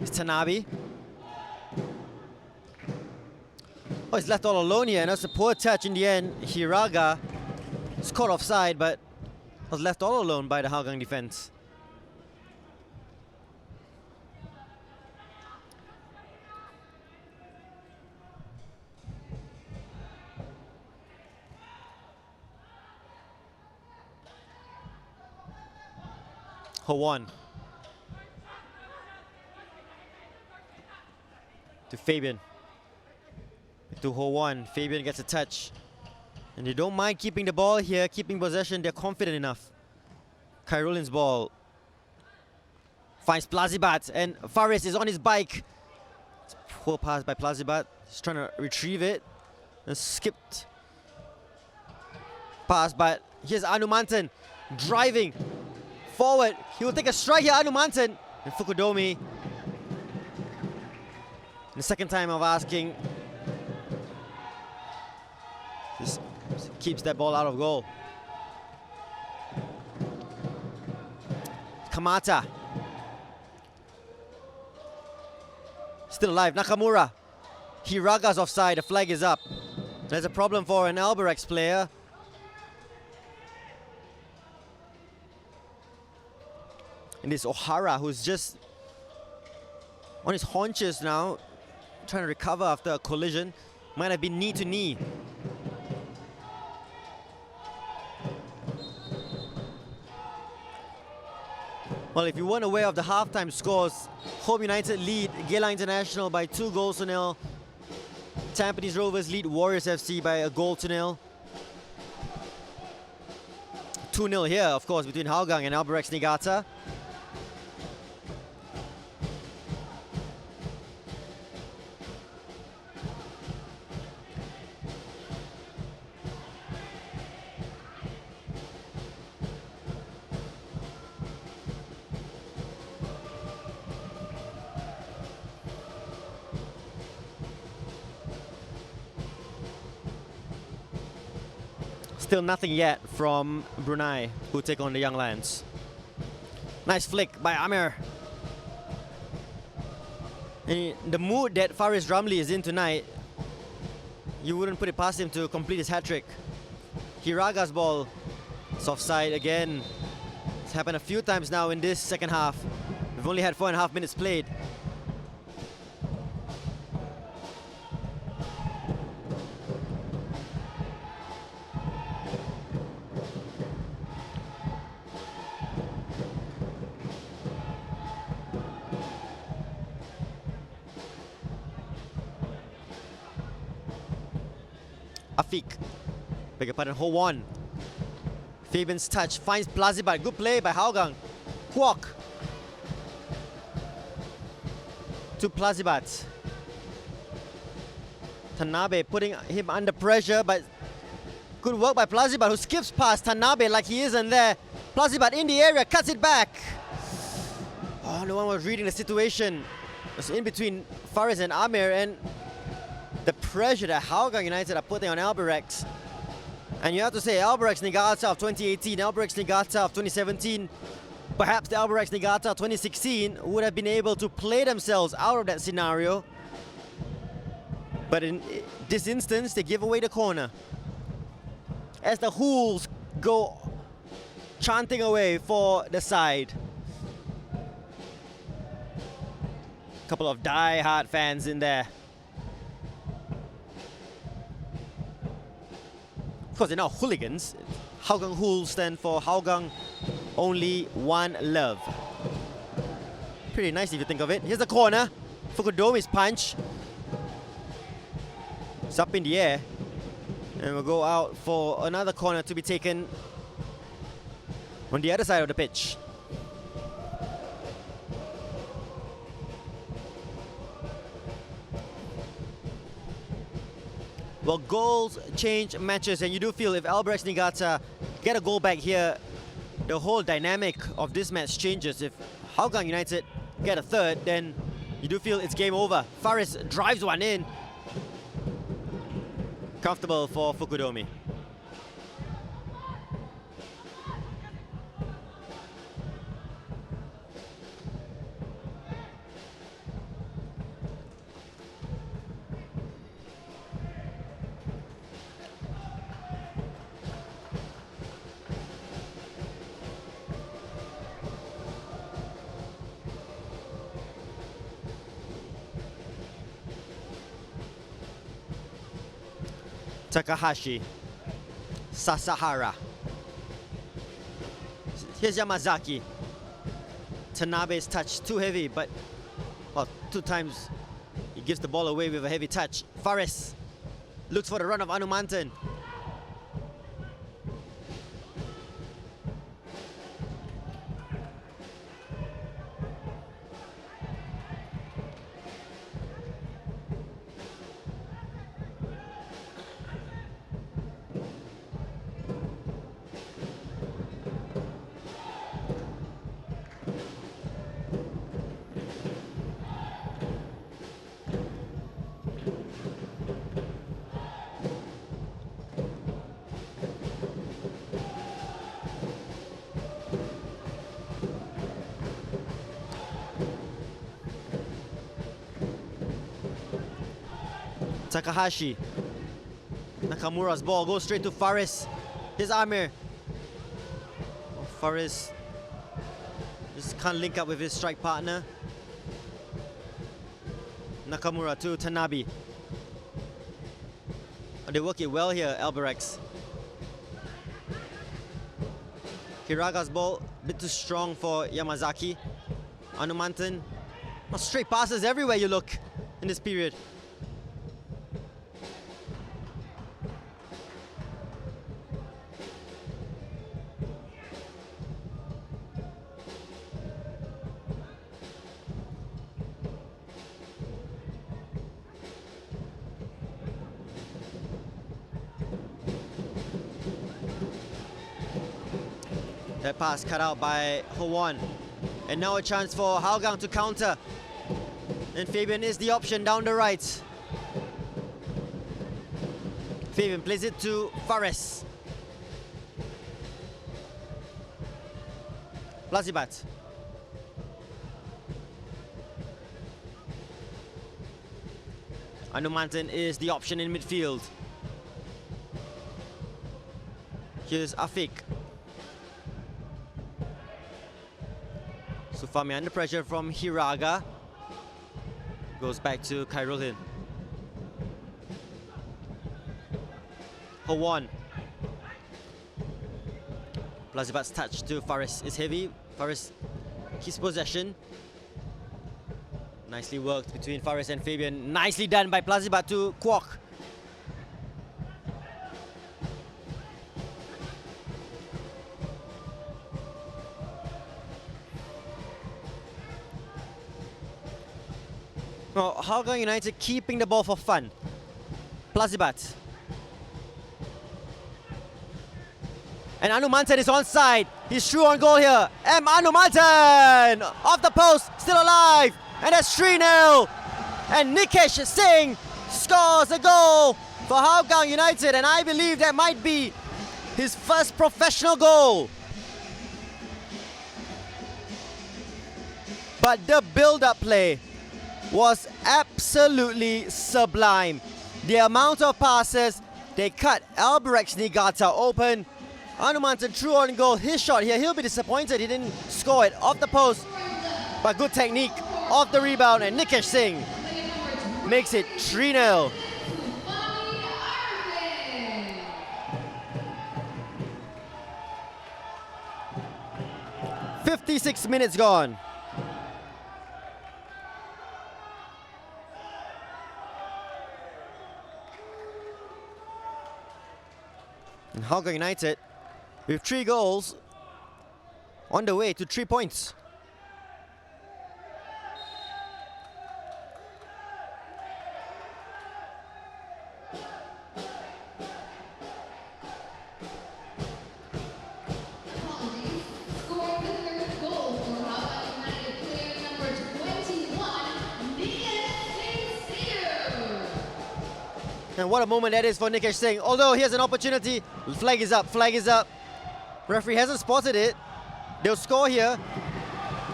It's Tanabe. Oh, he's left all alone here, and that's a poor touch in the end. Hiraga is caught offside, but was left all alone by the Hougang defense. Hawan to Fabian. To Hawan. Fabian gets a touch. And they don't mind keeping the ball here, keeping possession. They're confident enough. Kairolin's ball finds Plazibat, and Faris is on his bike. It's a poor pass by Plazibat. He's trying to retrieve it. And skipped pass, but here's Anumantan driving forward. He will take a strike here, Anumantan. And Fukudomi, the second time of asking, just keeps that ball out of goal. Kamata. Still alive, Nakamura. Hiraga's offside, the flag is up. There's a problem for an Albirex player. And it's O'Hara, who's just on his haunches now, trying to recover after a collision. Might have been knee to knee. Well, if you weren't aware of the halftime scores, Home United lead Geylang International by 2-0. Tampines Rovers lead Warriors FC by 1-0. 2-0 here, of course, between Hougang and Albirex Niigata. Still nothing yet from Brunei, who take on the Young Lions. Nice flick by Amir. And the mood that Faris Ramli is in tonight, you wouldn't put it past him to complete his hat-trick. Hiraga's ball is offside again. It's happened a few times now in this second half. We've only had 4.5 minutes played. Afik, beg your pardon, Ho Won. Fabian's touch finds Plazibat. Good play by Hougang. Kwok to Plazibat. Tanabe putting him under pressure, but good work by Plazibat, who skips past Tanabe like he isn't there. Plazibat in the area, cuts it back. Oh, no one was reading the situation. It was in between Faris and Amir, and the pressure that Hougang United are putting on Albirex. And you have to say, Albirex Niigata of 2018, Albirex Niigata of 2017, perhaps the Albirex Niigata of 2016 would have been able to play themselves out of that scenario. But in this instance, they give away the corner. As the Hools go chanting away for the side. Couple of die-hard fans in there. Of course, they're not hooligans. Hougang Hools stand for Hougang Only One Love. Pretty nice if you think of it. Here's the corner. Fukudomi's punch. It's up in the air. And we'll go out for another corner to be taken on the other side of the pitch. Well, goals change matches, and you do feel if Albirex Niigata get a goal back here, the whole dynamic of this match changes. If Hougang United get a third, then you do feel it's game over. Faris drives one in. Comfortable for Fukudomi. Takahashi, Sasahara. Here's Yamazaki. Tanabe's touch too heavy, but well, 2 times he gives the ball away with a heavy touch. Faris looks for the run of Anumantan. Takahashi. Nakamura's ball goes straight to Faris. Here's Amir. Oh, Faris just can't link up with his strike partner. Nakamura to Tanabe. Oh, they work it well here, Albirex. Hiraga's ball, a bit too strong for Yamazaki. Anumantan. Oh, straight passes everywhere you look in this period. That pass cut out by Hougang. And now a chance for Hougang to counter. And Fabian is the option down the right. Fabian plays it to Fares. Plazibat. Anumantan is the option in midfield. Here's Afik. Sufami under pressure from Hiraga. Goes back to Khairulin. Hougang. Plazibat's touch to Faris is heavy. Faris keeps possession. Nicely worked between Faris and Fabian. Nicely done by Plazibat to Kwok. Now, Hougang United keeping the ball for fun. Plazibat. And Anumantan is onside. He's true on goal here. M. Anumantan! Off the post, still alive. And that's 3-0. And Nikesh Singh scores a goal for Hougang United. And I believe that might be his first professional goal. But the build-up play was absolutely sublime. The amount of passes, they cut Albirex Niigata open. Anumantan true on goal. His shot here, he'll be disappointed he didn't score it off the post. But good technique off the rebound, and Nikesh Singh makes it 3-0. 56 minutes gone. And Hougang United with 3 goals on the way to 3 points. Apologies. Scoring the third goal for Hougang United player number 21, Nikesh Singh. And what a moment that is for Nikesh Singh. Although here's an opportunity. Flag is up, flag is up. Referee hasn't spotted it. They'll score here.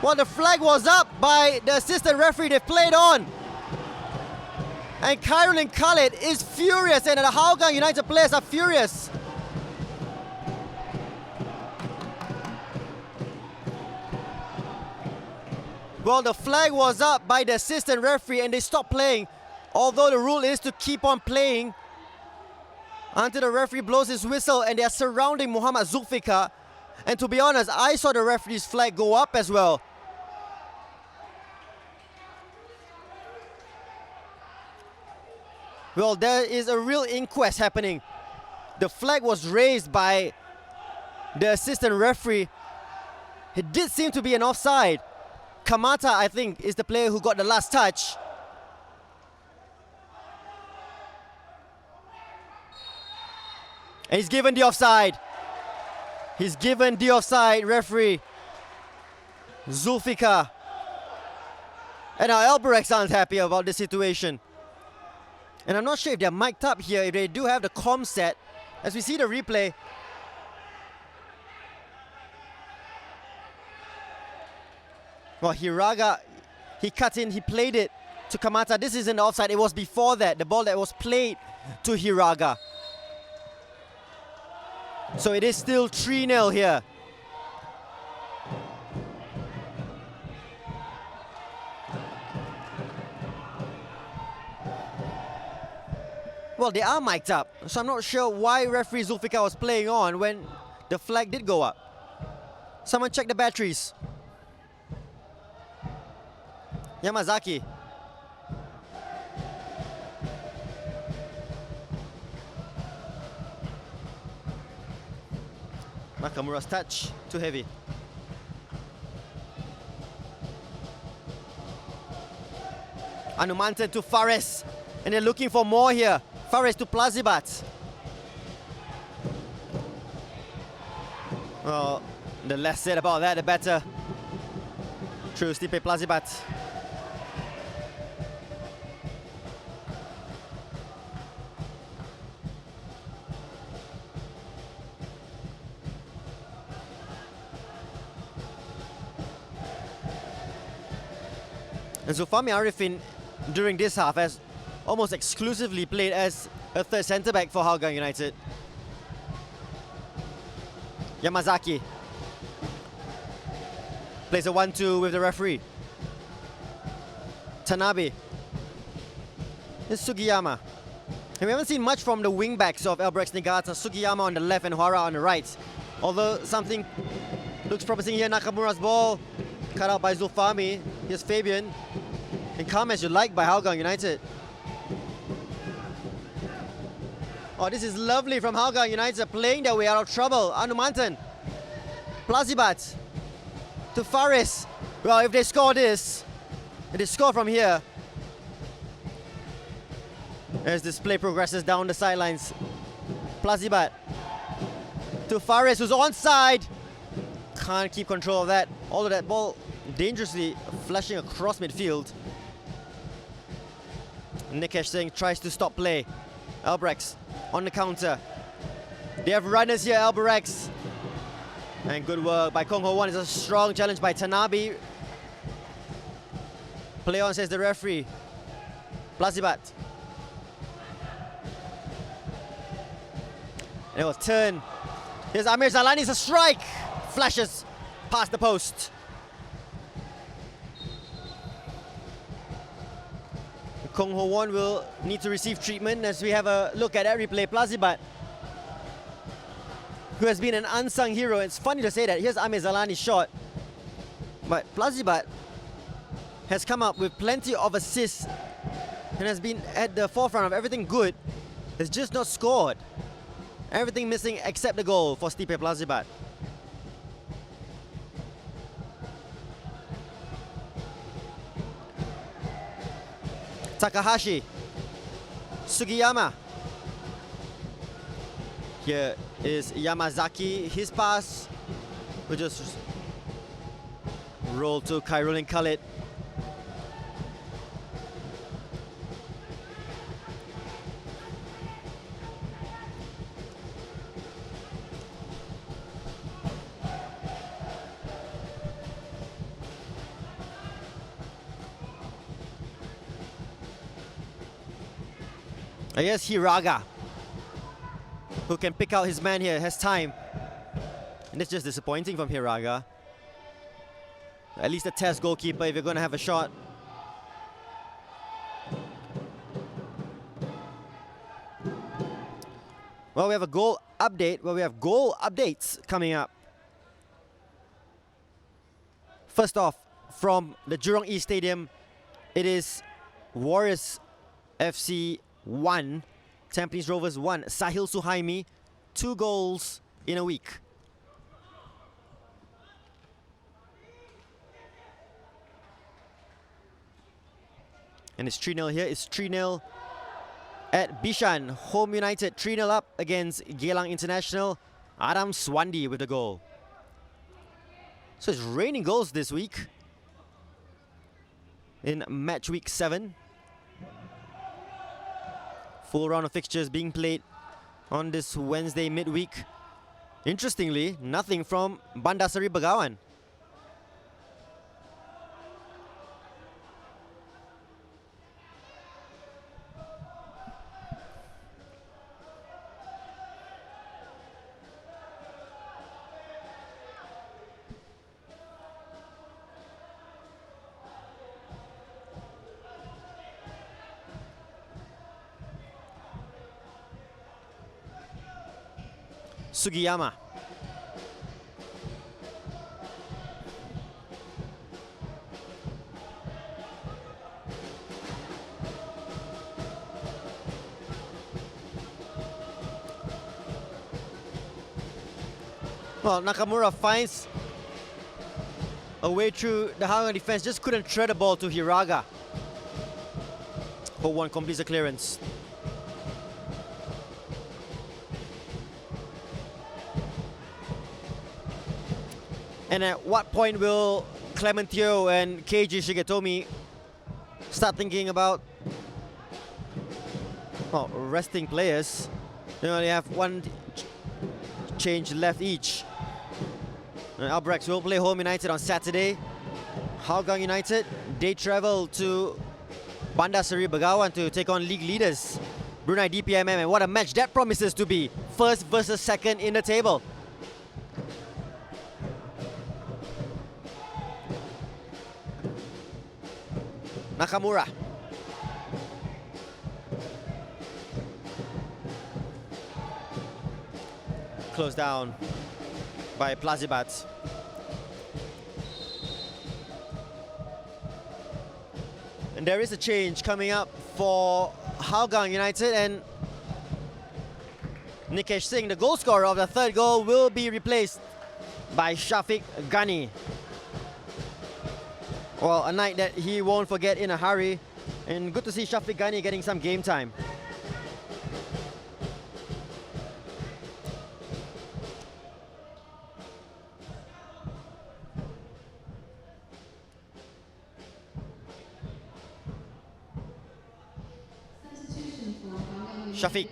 Well, the flag was up by the assistant referee. They played on. And Khairulin Khalid is furious, and the Hougang United players are furious. Well, the flag was up by the assistant referee and they stopped playing. Although the rule is to keep on playing until the referee blows his whistle, and they are surrounding Muhammad Zulfikar. And to be honest, I saw the referee's flag go up as well. Well, there is a real inquest happening. The flag was raised by the assistant referee. It did seem to be an offside. Kamata, I think, is the player who got the last touch. And he's given the offside. He's given the offside, referee Zulfikar. And now Albirex aren't happy about the situation. And I'm not sure if they're mic'd up here, if they do have the comm set. As we see the replay. Well, Hiraga, he cut in, he played it to Kamata. This isn't offside. It was before that. The ball that was played to Hiraga. So it is still 3-0 here. Well, they are mic'd up, so I'm not sure why referee Zulfikar was playing on when the flag did go up. Someone check the batteries. Yamazaki. Nakamura's touch, too heavy. Anumantan to Fares, and they're looking for more here. Fares to Plazibat. Well, the less said about that, the better. True, Stipe Plazibat. And Zulfami Arifin, during this half, has almost exclusively played as a third centre-back for Hougang United. Yamazaki plays a 1-2 with the referee. Tanabe. It's Sugiyama. And we haven't seen much from the wing-backs of Albirex Niigata. Sugiyama on the left and Huara on the right. Although something looks promising here. Nakamura's ball cut out by Zulfami. Here's Fabian. And come as you like by Hougang United. Oh, this is lovely from Hougang United, playing their way out of trouble. Anumantan. Plazibat. To Faris. Well, if they score this, if they score from here, as this play progresses down the sidelines. Plazibat. To Faris, who's onside. Can't keep control of that. All of that ball dangerously flashing across midfield. Nikesh Singh tries to stop play. Albirex on the counter. They have runners here, Albirex. And good work by Kong Ho Wan. It's a strong challenge by Tanabe. Play on, says the referee. Plazibat. And it was turn. Here's Amir Zalani. It's a strike. Flashes past the post. Kong Ho Wan will need to receive treatment as we have a look at that replay. Plazibat, who has been an unsung hero. It's funny to say that. Here's Amir Zalani's shot. But Plazibat has come up with plenty of assists and has been at the forefront of everything good. Has just not scored. Everything missing except the goal for Stipe Plazibat. Takahashi. Sugiyama. Here is Yamazaki. His pass will just roll to Khairul Khalid. I guess Hiraga, who can pick out his man here, has time. And it's just disappointing from Hiraga. At least a test goalkeeper if you're going to have a shot. Well, we have a goal update. Well, we have goal updates coming up. First off, from the Jurong East Stadium, it is Warriors FC 1, Tampines Rovers 1. Sahil Suhaimi, 2 goals in a week. And it's 3-0 here. It's 3-0 at Bishan. Home United 3-0 up against Geylang International. Adam Swandi with the goal. So it's raining goals this week in match week 7. Full round of fixtures being played on this Wednesday midweek. Interestingly, nothing from Bandasari Begawan. Sugiyama. Well, Nakamura finds a way through the Hougang defense, just couldn't thread the ball to Hiraga. But one completes the clearance. And at what point will Clementio and Keiji Shigetomi start thinking about resting players? They only have one change left each. And Albirex will play home United on Saturday. Hougang United, they travel to Bandar Seri Begawan to take on league leaders Brunei DPMM, and what a match that promises to be. First versus second in the table. Nakamura. Closed down by Plazibat. And there is a change coming up for Hougang United, and Nikesh Singh, the goal scorer of the third goal, will be replaced by Shafiq Ghani. Well, a night that he won't forget in a hurry, and good to see Shafiq Ghani getting some game time. Shafiq.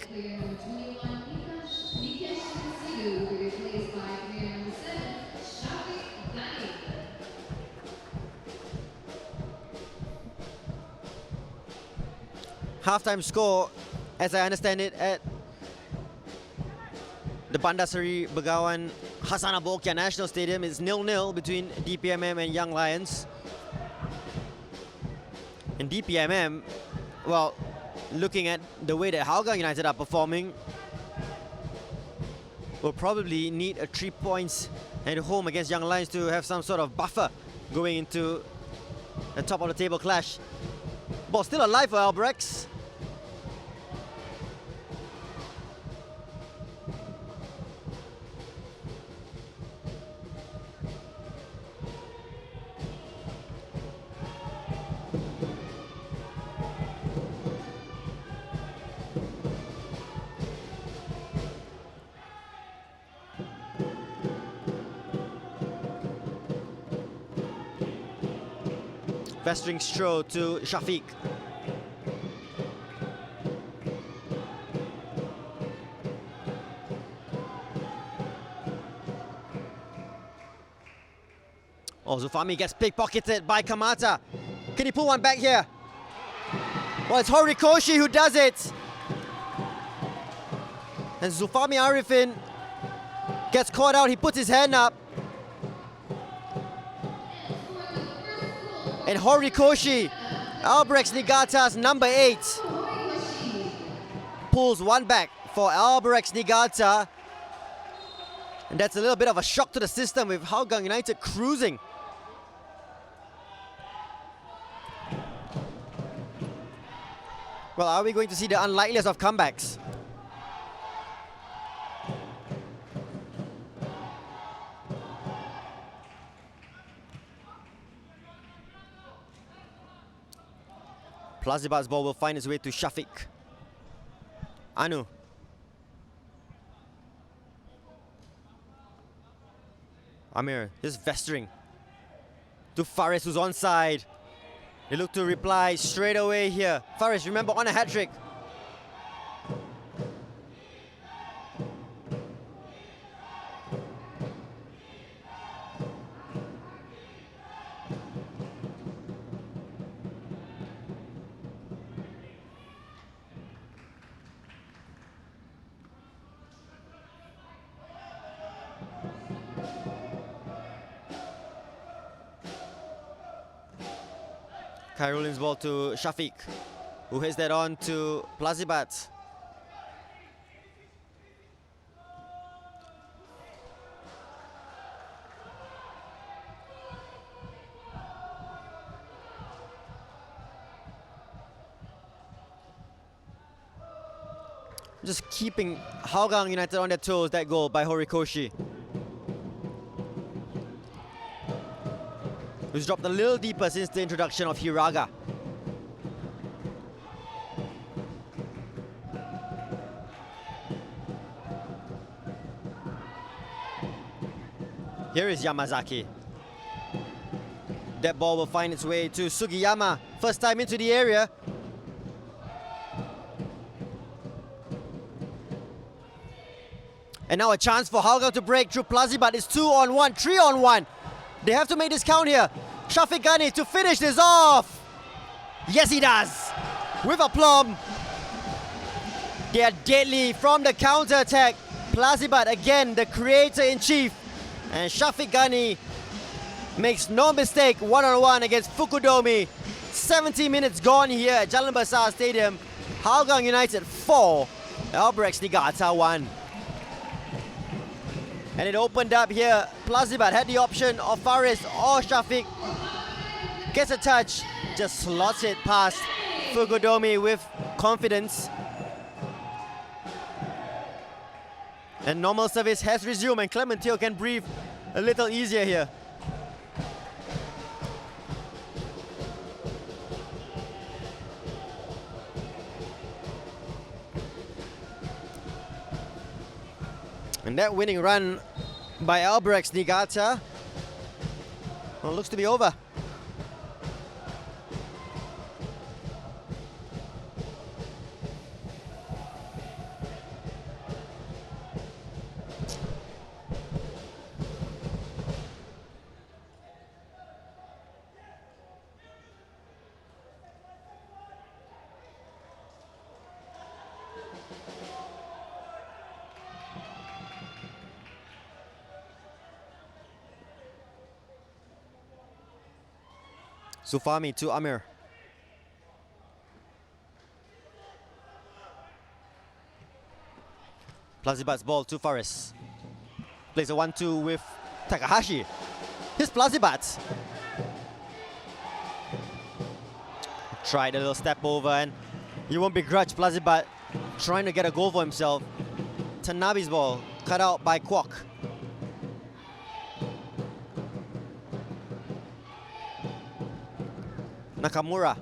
Halftime score, as I understand it, at the Bandar Seri Begawan Hasan Abokia National Stadium is 0-0 between DPMM and Young Lions. And DPMM, well, looking at the way that Hougang United are performing, will probably need a 3 points at home against Young Lions to have some sort of buffer going into the top of the table clash. Ball still alive for Albirex. Vestring throw to Shafiq. Oh, Zufami gets pickpocketed by Kamata. Can he pull one back here? Well, it's Horikoshi who does it. And Zufami Arifin gets caught out. He puts his hand up. And Horikoshi, Albirex Niigata's number 8, pulls one back for Albirex Niigata. And that's a little bit of a shock to the system with Hougang United cruising. Well, are we going to see the unlikeliest of comebacks? Plazibat's ball will find its way to Shafiq. Anu. Amir, this is Vestring. To Fares, who's onside. They look to reply straight away here. Fares, remember, on a hat-trick. Kairulin's ball to Shafiq, who hits that on to Plazibat. just keeping Hougang United on their toes, that goal by Horikoshi. Who's dropped a little deeper since the introduction of Hiraga. Here is Yamazaki. That ball will find its way to Sugiyama. First time into the area. And now a chance for Hougang to break through Plazibat. It's 2-on-1, 3-on-1. They have to make this count here. Shafiq Ghani to finish this off. Yes, he does. With aplomb. They are deadly from the counter-attack. Plazibat again, the creator-in-chief. And Shafiq Ghani makes no mistake, 1-on-1 against Fukudomi. 70 minutes gone here at Jalan Besar Stadium. Hougang United 4, Albirex Niigata 1. And it opened up here. Plazibat had the option of Faris or Shafiq. Gets a touch, just slots it past Fukudomi with confidence. And normal service has resumed and Clementino can breathe a little easier here. And that winning run by Albirex Niigata, well, looks to be over. Sufami to Amir. Plazibat's ball to Faris. Plays a 1-2 with Takahashi. Here's Plazibat. Tried a little step over and you won't begrudge Plazibat trying to get a goal for himself. Tanabe's ball cut out by Kwok. Nakamura.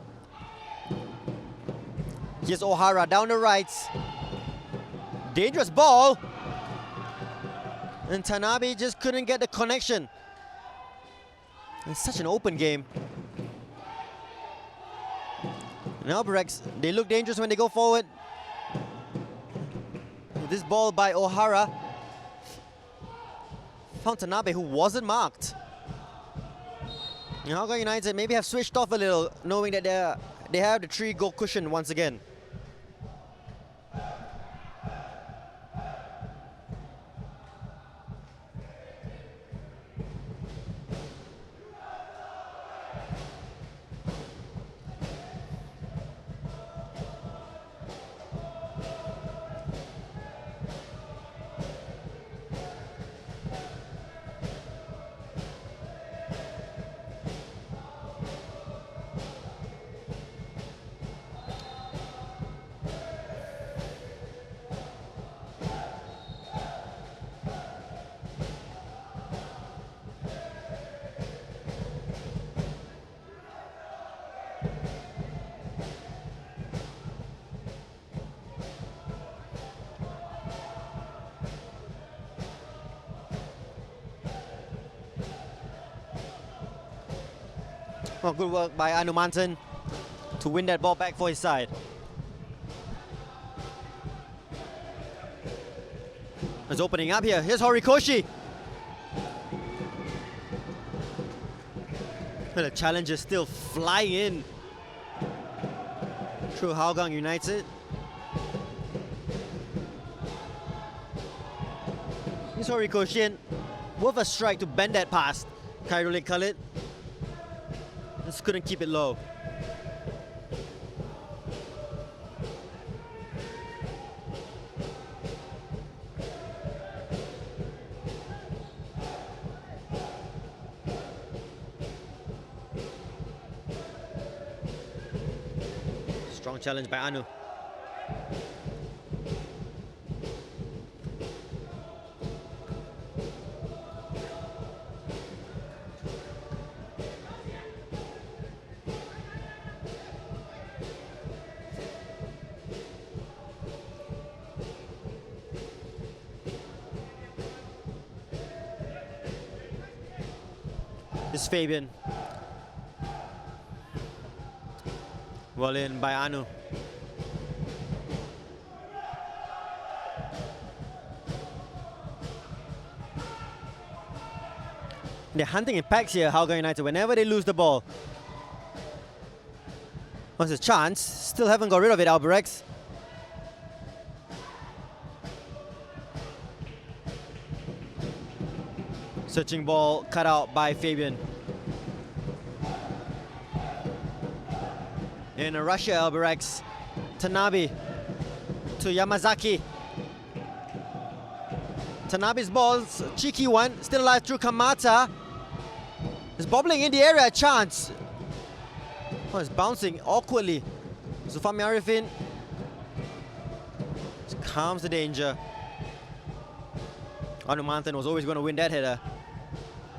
Here's Ohara down the right. Dangerous ball. And Tanabe just couldn't get the connection. It's such an open game. And Albirex, they look dangerous when they go forward. This ball by Ohara found Tanabe, who wasn't marked. And Hougang United maybe have switched off a little, knowing that they have the 3-goal cushion once again. Well, good work by Anumantan to win that ball back for his side. It's opening up here. Here's Horikoshi. And the challenger still flying in through Hougang United. Here's Horikoshi, and with a strike to bend that past Khairul Khalid. Just couldn't keep it low. Strong challenge by Anu. is Fabian. Well in by Anu. They're hunting in packs here, Hougang United, whenever they lose the ball. What's a chance? Still haven't got rid of it, Albirex. Searching ball cut out by Fabian. In Russia, Albirex. Tanabe to Yamazaki. Tanabe's ball, cheeky one, still alive through Kamata. It's bobbling in the area, a chance. Oh, it's bouncing awkwardly. Zulfami Arifin calms the danger. Anu Mantan was always going to win that header.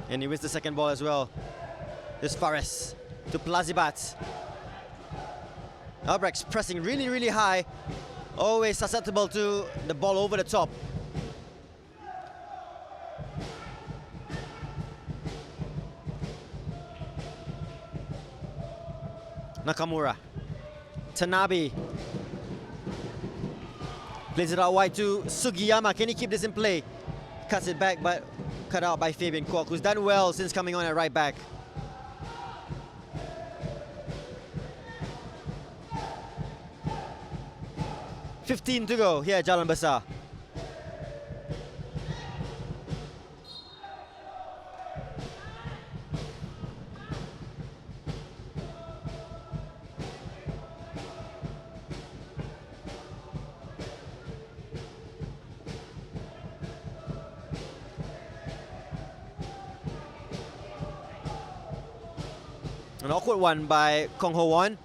And he wins the second ball as well. This Fares to Plazibat. Albirex pressing really, really high. Always susceptible to the ball over the top. Nakamura. Tanabe. Plays it out wide to Sugiyama. Can he keep this in play? Cuts it back, but cut out by Fabian Kwok, who's done well since coming on at right back. $15 to go here at Jalan Besar. An awkward one by Kong Ho Won.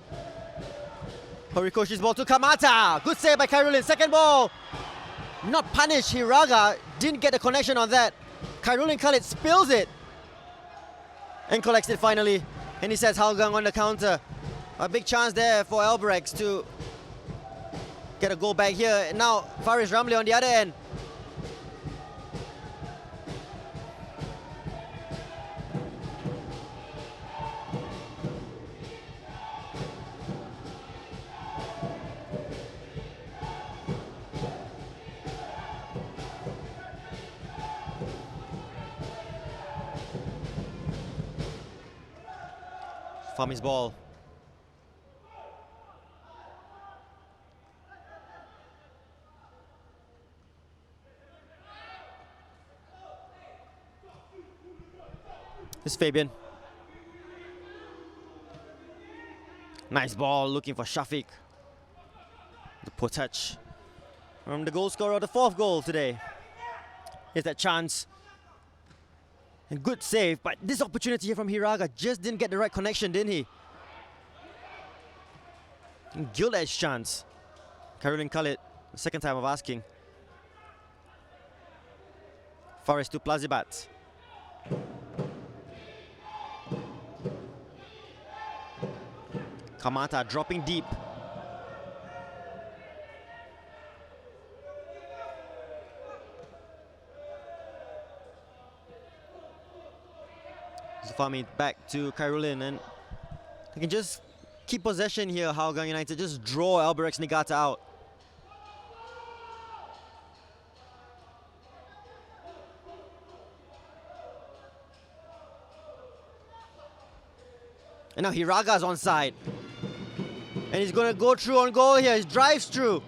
Horikoshi's ball to Kamata. Good save by Khairulin. Second ball. Not punished. Hiraga didn't get the connection on that. Khairulin Khalid spills it. And collects it finally. And he sets Hougang on the counter. A big chance there for Albirex to get a goal back here. And now Faris Ramli on the other end. Fami's ball. It's Fabian. Nice ball, looking for Shafiq. The poor touch from the goal scorer of the fourth goal today. Here's that chance. And good save, but this opportunity here from Hiraga just didn't get the right connection, didn't he? And gilt edge chance. Khairulin Khalid, the second time of asking. Fares to Plazibat. Kamata dropping deep. Zufami back to Khairulin, and they can just keep possession here, Hougang United. Just draw Albirex Niigata out. And now Hiraga's onside. And he's going to go through on goal here. He drives through.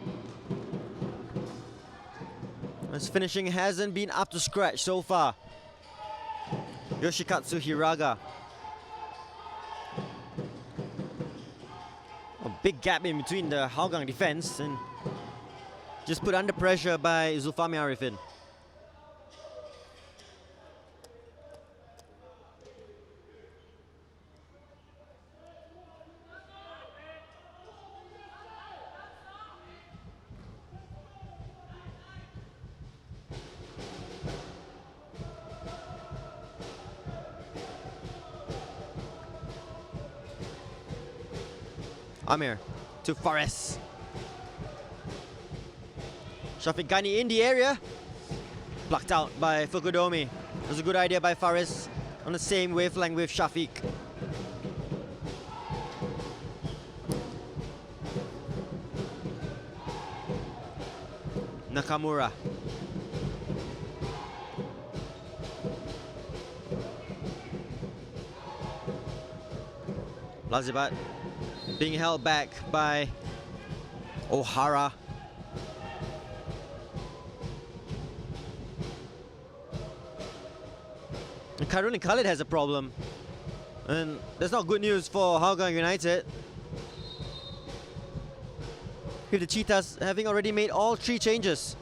His finishing hasn't been up to scratch so far. Yoshikatsu Hiraga. A big gap in between the Hougang defense and just put under pressure by Zulfami Arifin. Amir to Fares. Shafiq Ghani in the area. Plucked out by Fukudomi. It was a good idea by Fares on the same wavelength with Shafiq. Nakamura. Plazibat being held back by O'Hara. And Khairul and Khalid has a problem. And that's not good news for Hougang United. With the Cheetahs having already made all 3 changes.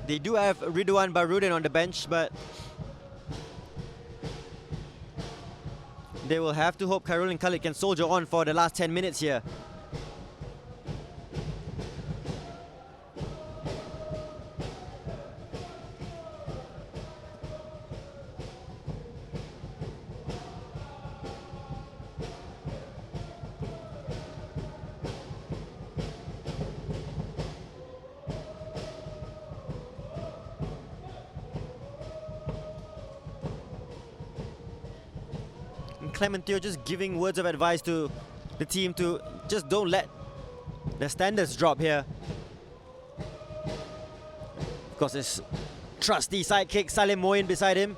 They do have Ridwan Barudin on the bench, but they will have to hope Khairul and Khalid can soldier on for the last 10 minutes here. Clementio just giving words of advice to the team to just don't let the standards drop here. Of course, his trusty sidekick Salim Moin beside him.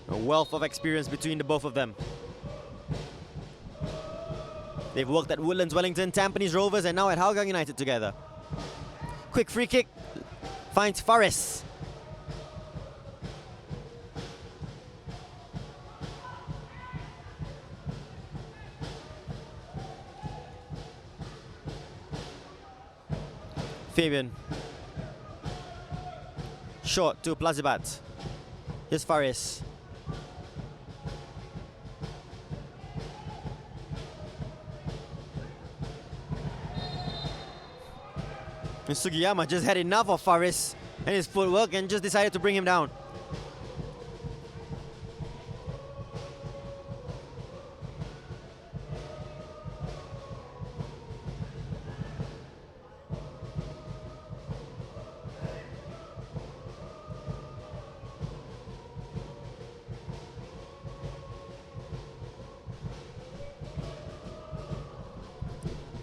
A wealth of experience between the both of them. They've worked at Woodlands, Wellington, Tampines Rovers, and now at Hougang United together. Quick free kick finds Faris. Fabian. Short to Plazibat. Here's Faris. And Sugiyama just had enough of Faris and his footwork and just decided to bring him down.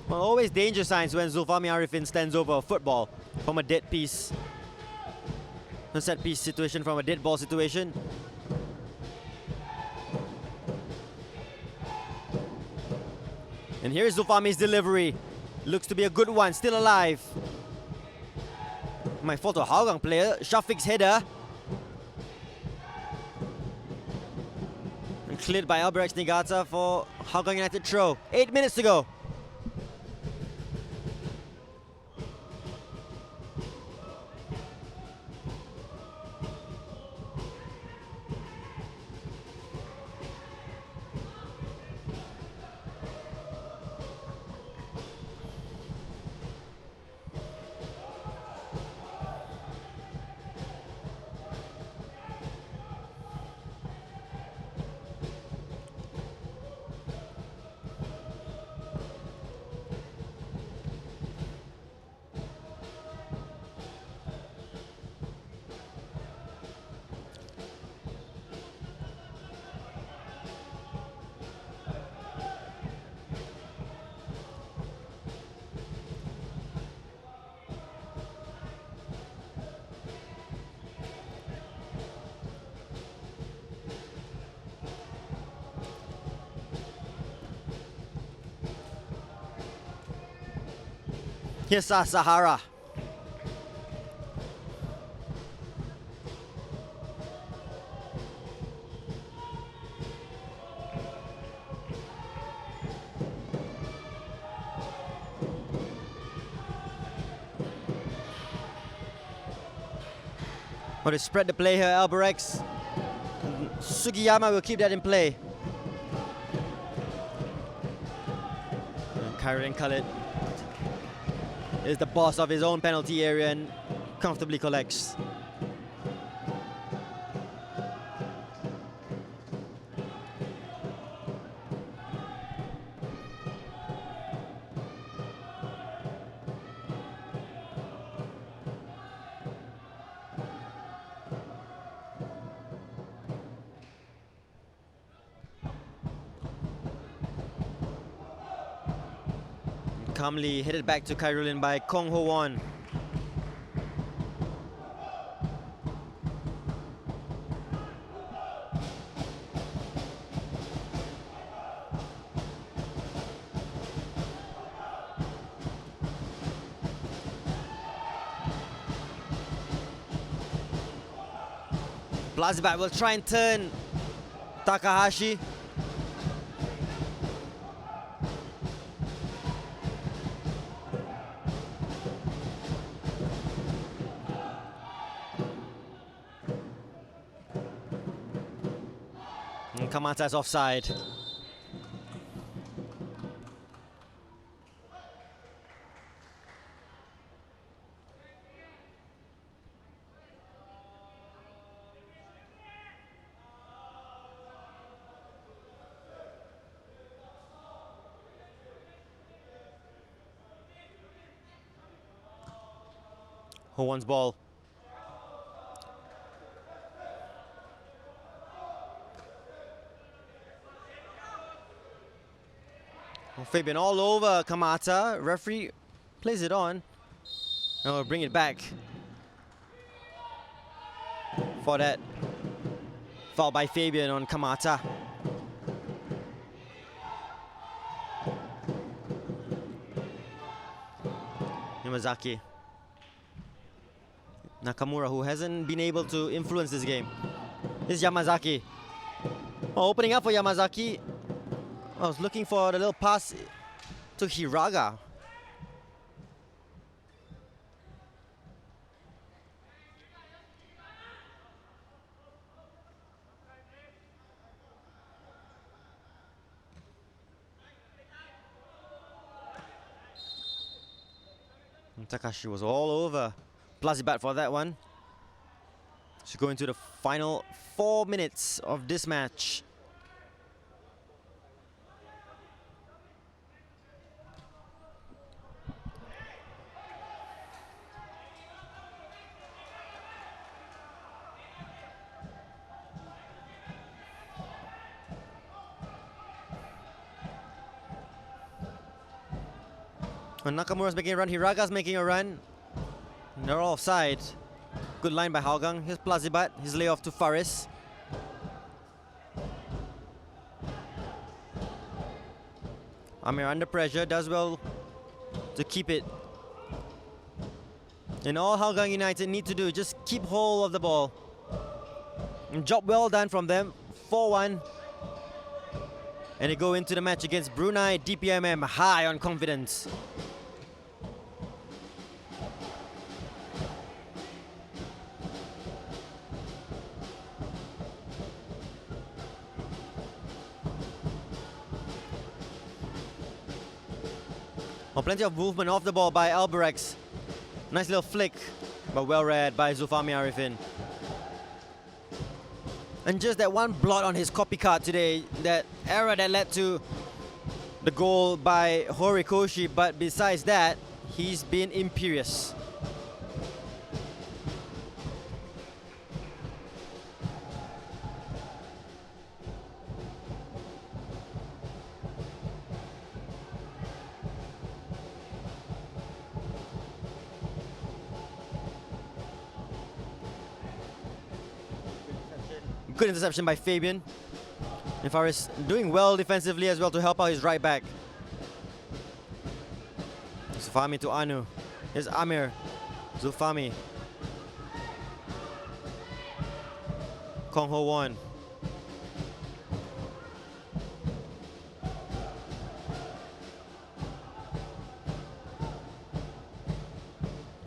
Well, always danger signs when Zulfami Arifin stands over a football from a dead piece. A set piece situation from a dead ball situation. And here is Zulfami's delivery. Looks to be a good one, still alive. My photo Hougang player, Shafiq's header. And cleared by Albirex Niigata for Hougang United throw. 8 minutes to go. Here's Sahara. But to spread the play here, Albirex. Sugiyama will keep that in play. And Khairul and Khalid is the boss of his own penalty area and comfortably collects. Calmly headed back to Kyrulin by Kong Ho Won. Plazibat will try and turn Takahashi. And Kamata's offside. Ho-Won's ball. Fabian all over Kamata. Referee plays it on. And we'll bring it back for that foul by Fabian on Kamata. Yamazaki. Nakamura, who hasn't been able to influence this game. This is Yamazaki. Oh, opening up for Yamazaki. I was looking for the little pass to Hiraga. And Takashi was all over Plazibat for that one. So going to the final 4 minutes of this match. When Nakamura's making a run, Hiraga's making a run. And they're all offside. Good line by Hougang. Here's Plazibat, his layoff to Faris. Amir under pressure, does well to keep it. And all Hougang United need to do is just keep hold of the ball. And job well done from them. 4-1. And they go into the match against Brunei DPMM high on confidence. Oh, plenty of movement off the ball by Albirex. Nice little flick, but well read by Zulfami Arifin. And just that one blot on his copycat today, that error that led to the goal by Horikoshi, but besides that, he's been imperious. Good interception by Fabian. And Faris doing well defensively as well to help out his right back. Zulfami to Anu. Here's Amir. Zulfami. Kong Ho Won.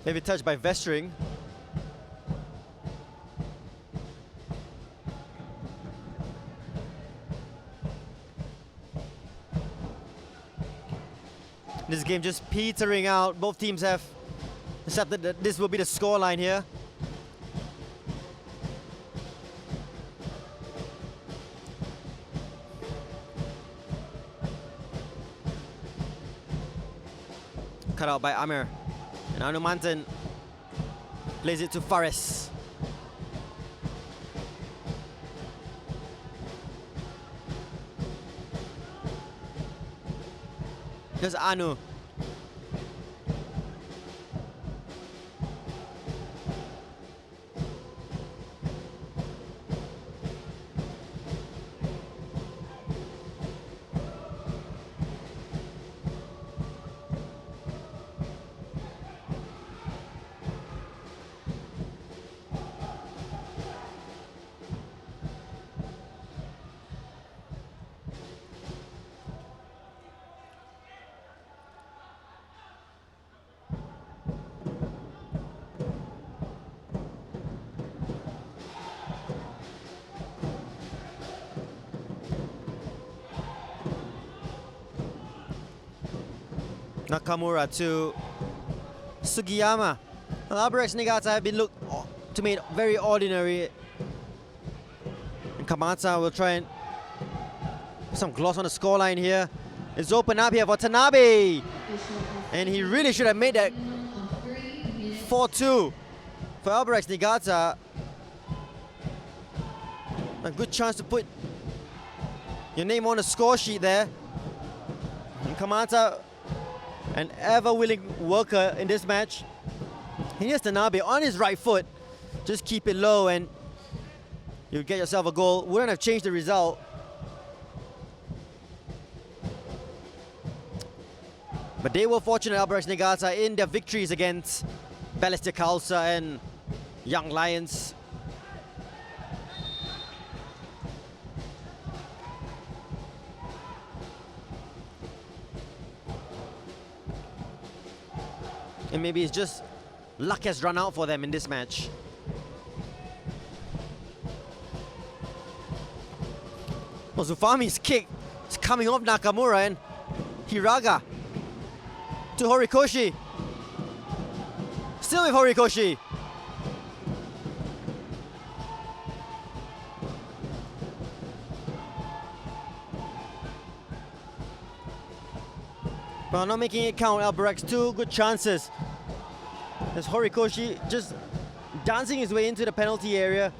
Heavy touch by Vestring. This game just petering out. Both teams have accepted that this will be the scoreline here. Cut out by Amir. And Anu Mantan plays it to Faris. Here's Anu. Nakamura to Sugiyama. Well, Albirex Niigata have been looked to me very ordinary. And Kamata will try and put some gloss on the scoreline here. It's open up here for Tanabe. And he really should have made that 4-2 for Albirex Niigata. A good chance to put your name on the score sheet there. And Kamata, an ever-willing worker in this match. Here's Tanabe on his right foot. Just keep it low and you'll get yourself a goal. Wouldn't have changed the result. But they were fortunate, Albirex Niigata, in their victories against Balestier Khalsa and Young Lions. And maybe it's just luck has run out for them in this match. Well, Zufami's kick is coming off Nakamura and Hiraga to Horikoshi. Still with Horikoshi. Well, not making it count, Albirex. Two good chances. There's Horikoshi just dancing his way into the penalty area.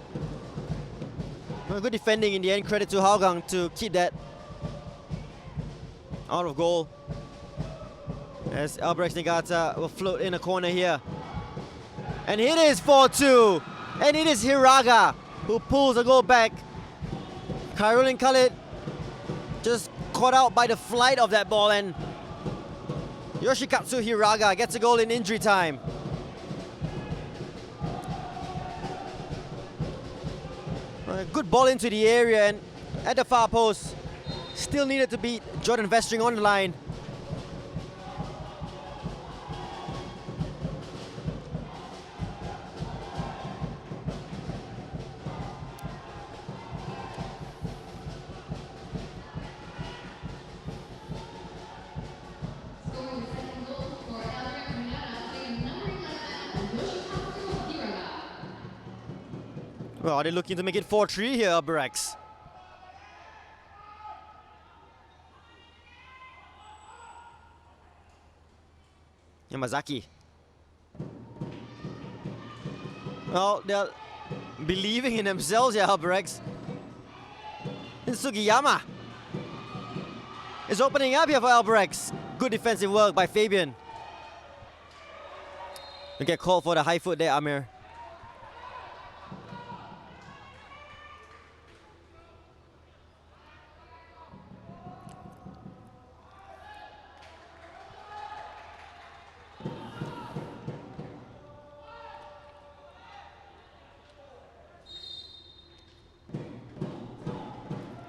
Well, good defending in the end. Credit to Hougang to keep that out of goal. As Albirex Niigata will float in a corner here. And it is 4-2. And it is Hiraga who pulls the goal back. Khairul Khalid just caught out by the flight of that ball, and Yoshikatsu Hiraga gets a goal in injury time. A good ball into the area, and at the far post, still needed to beat Jordan Vestring on the line. Scoring the second goal for Albirex Niigata, player number 11, Yoshikatsu Hiraga. Well, they're looking to make it 4-3 here, Albirex. Yamazaki. Well, they're believing in themselves here, Albirex. And Sugiyama is opening up here for Albirex. Good defensive work by Fabian. You get called for the high foot there, Amir.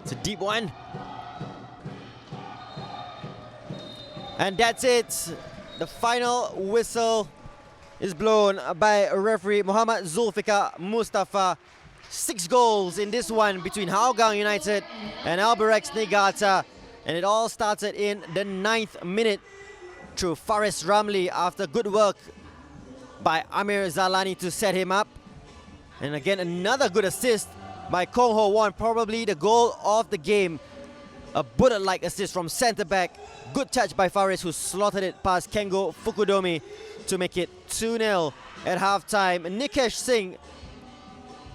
It's a deep one. And that's it. The final whistle is blown by referee Muhammad Zulfikar Mustafa. 6 goals in this one between Hougang United and Albirex Niigata. And it all started in the 9th minute through Faris Ramli after good work by Amir Zalani to set him up. And again, another good assist by Kong Ho Won, probably the goal of the game. A bullet-like assist from centre-back. Good touch by Faris, who slotted it past Kengo Fukudomi to make it 2-0 at halftime. Nikesh Singh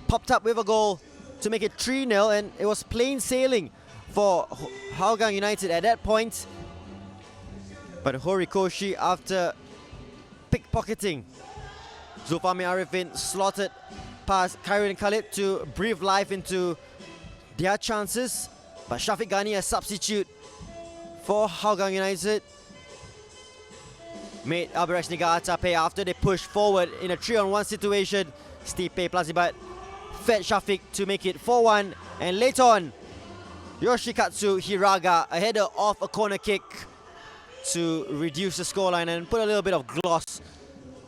popped up with a goal to make it 3-0, and it was plain sailing for Hougang United at that point. But Horikoshi, after pickpocketing Zulfami Arifin, slotted past Khairul Khalid to breathe life into their chances. But Shafiq Ghani, a substitute for Hougang United, made Albirex Niigata pay after they pushed forward in a 3-on-1 situation. Stipe Plazibat fed Shafiq to make it 4-1. And later on, Yoshikatsu Hiraga, a header off a corner kick to reduce the scoreline and put a little bit of gloss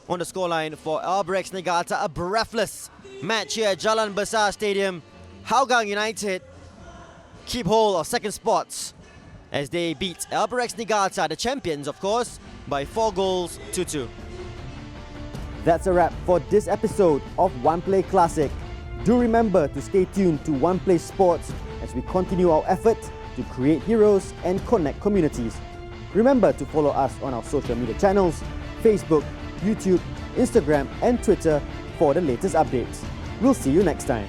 on the scoreline for Albirex Niigata. A breathless match here at Jalan Besar Stadium. Hougang United keep hold of second spots as they beat Albirex Niigata, the champions of course, by 4 goals to 2. That's a wrap for this episode of One Play Classic. Do remember to stay tuned to One Play Sports as we continue our effort to create heroes and connect communities. Remember to follow us on our social media channels, Facebook, YouTube, Instagram and Twitter for the latest updates. We'll see you next time.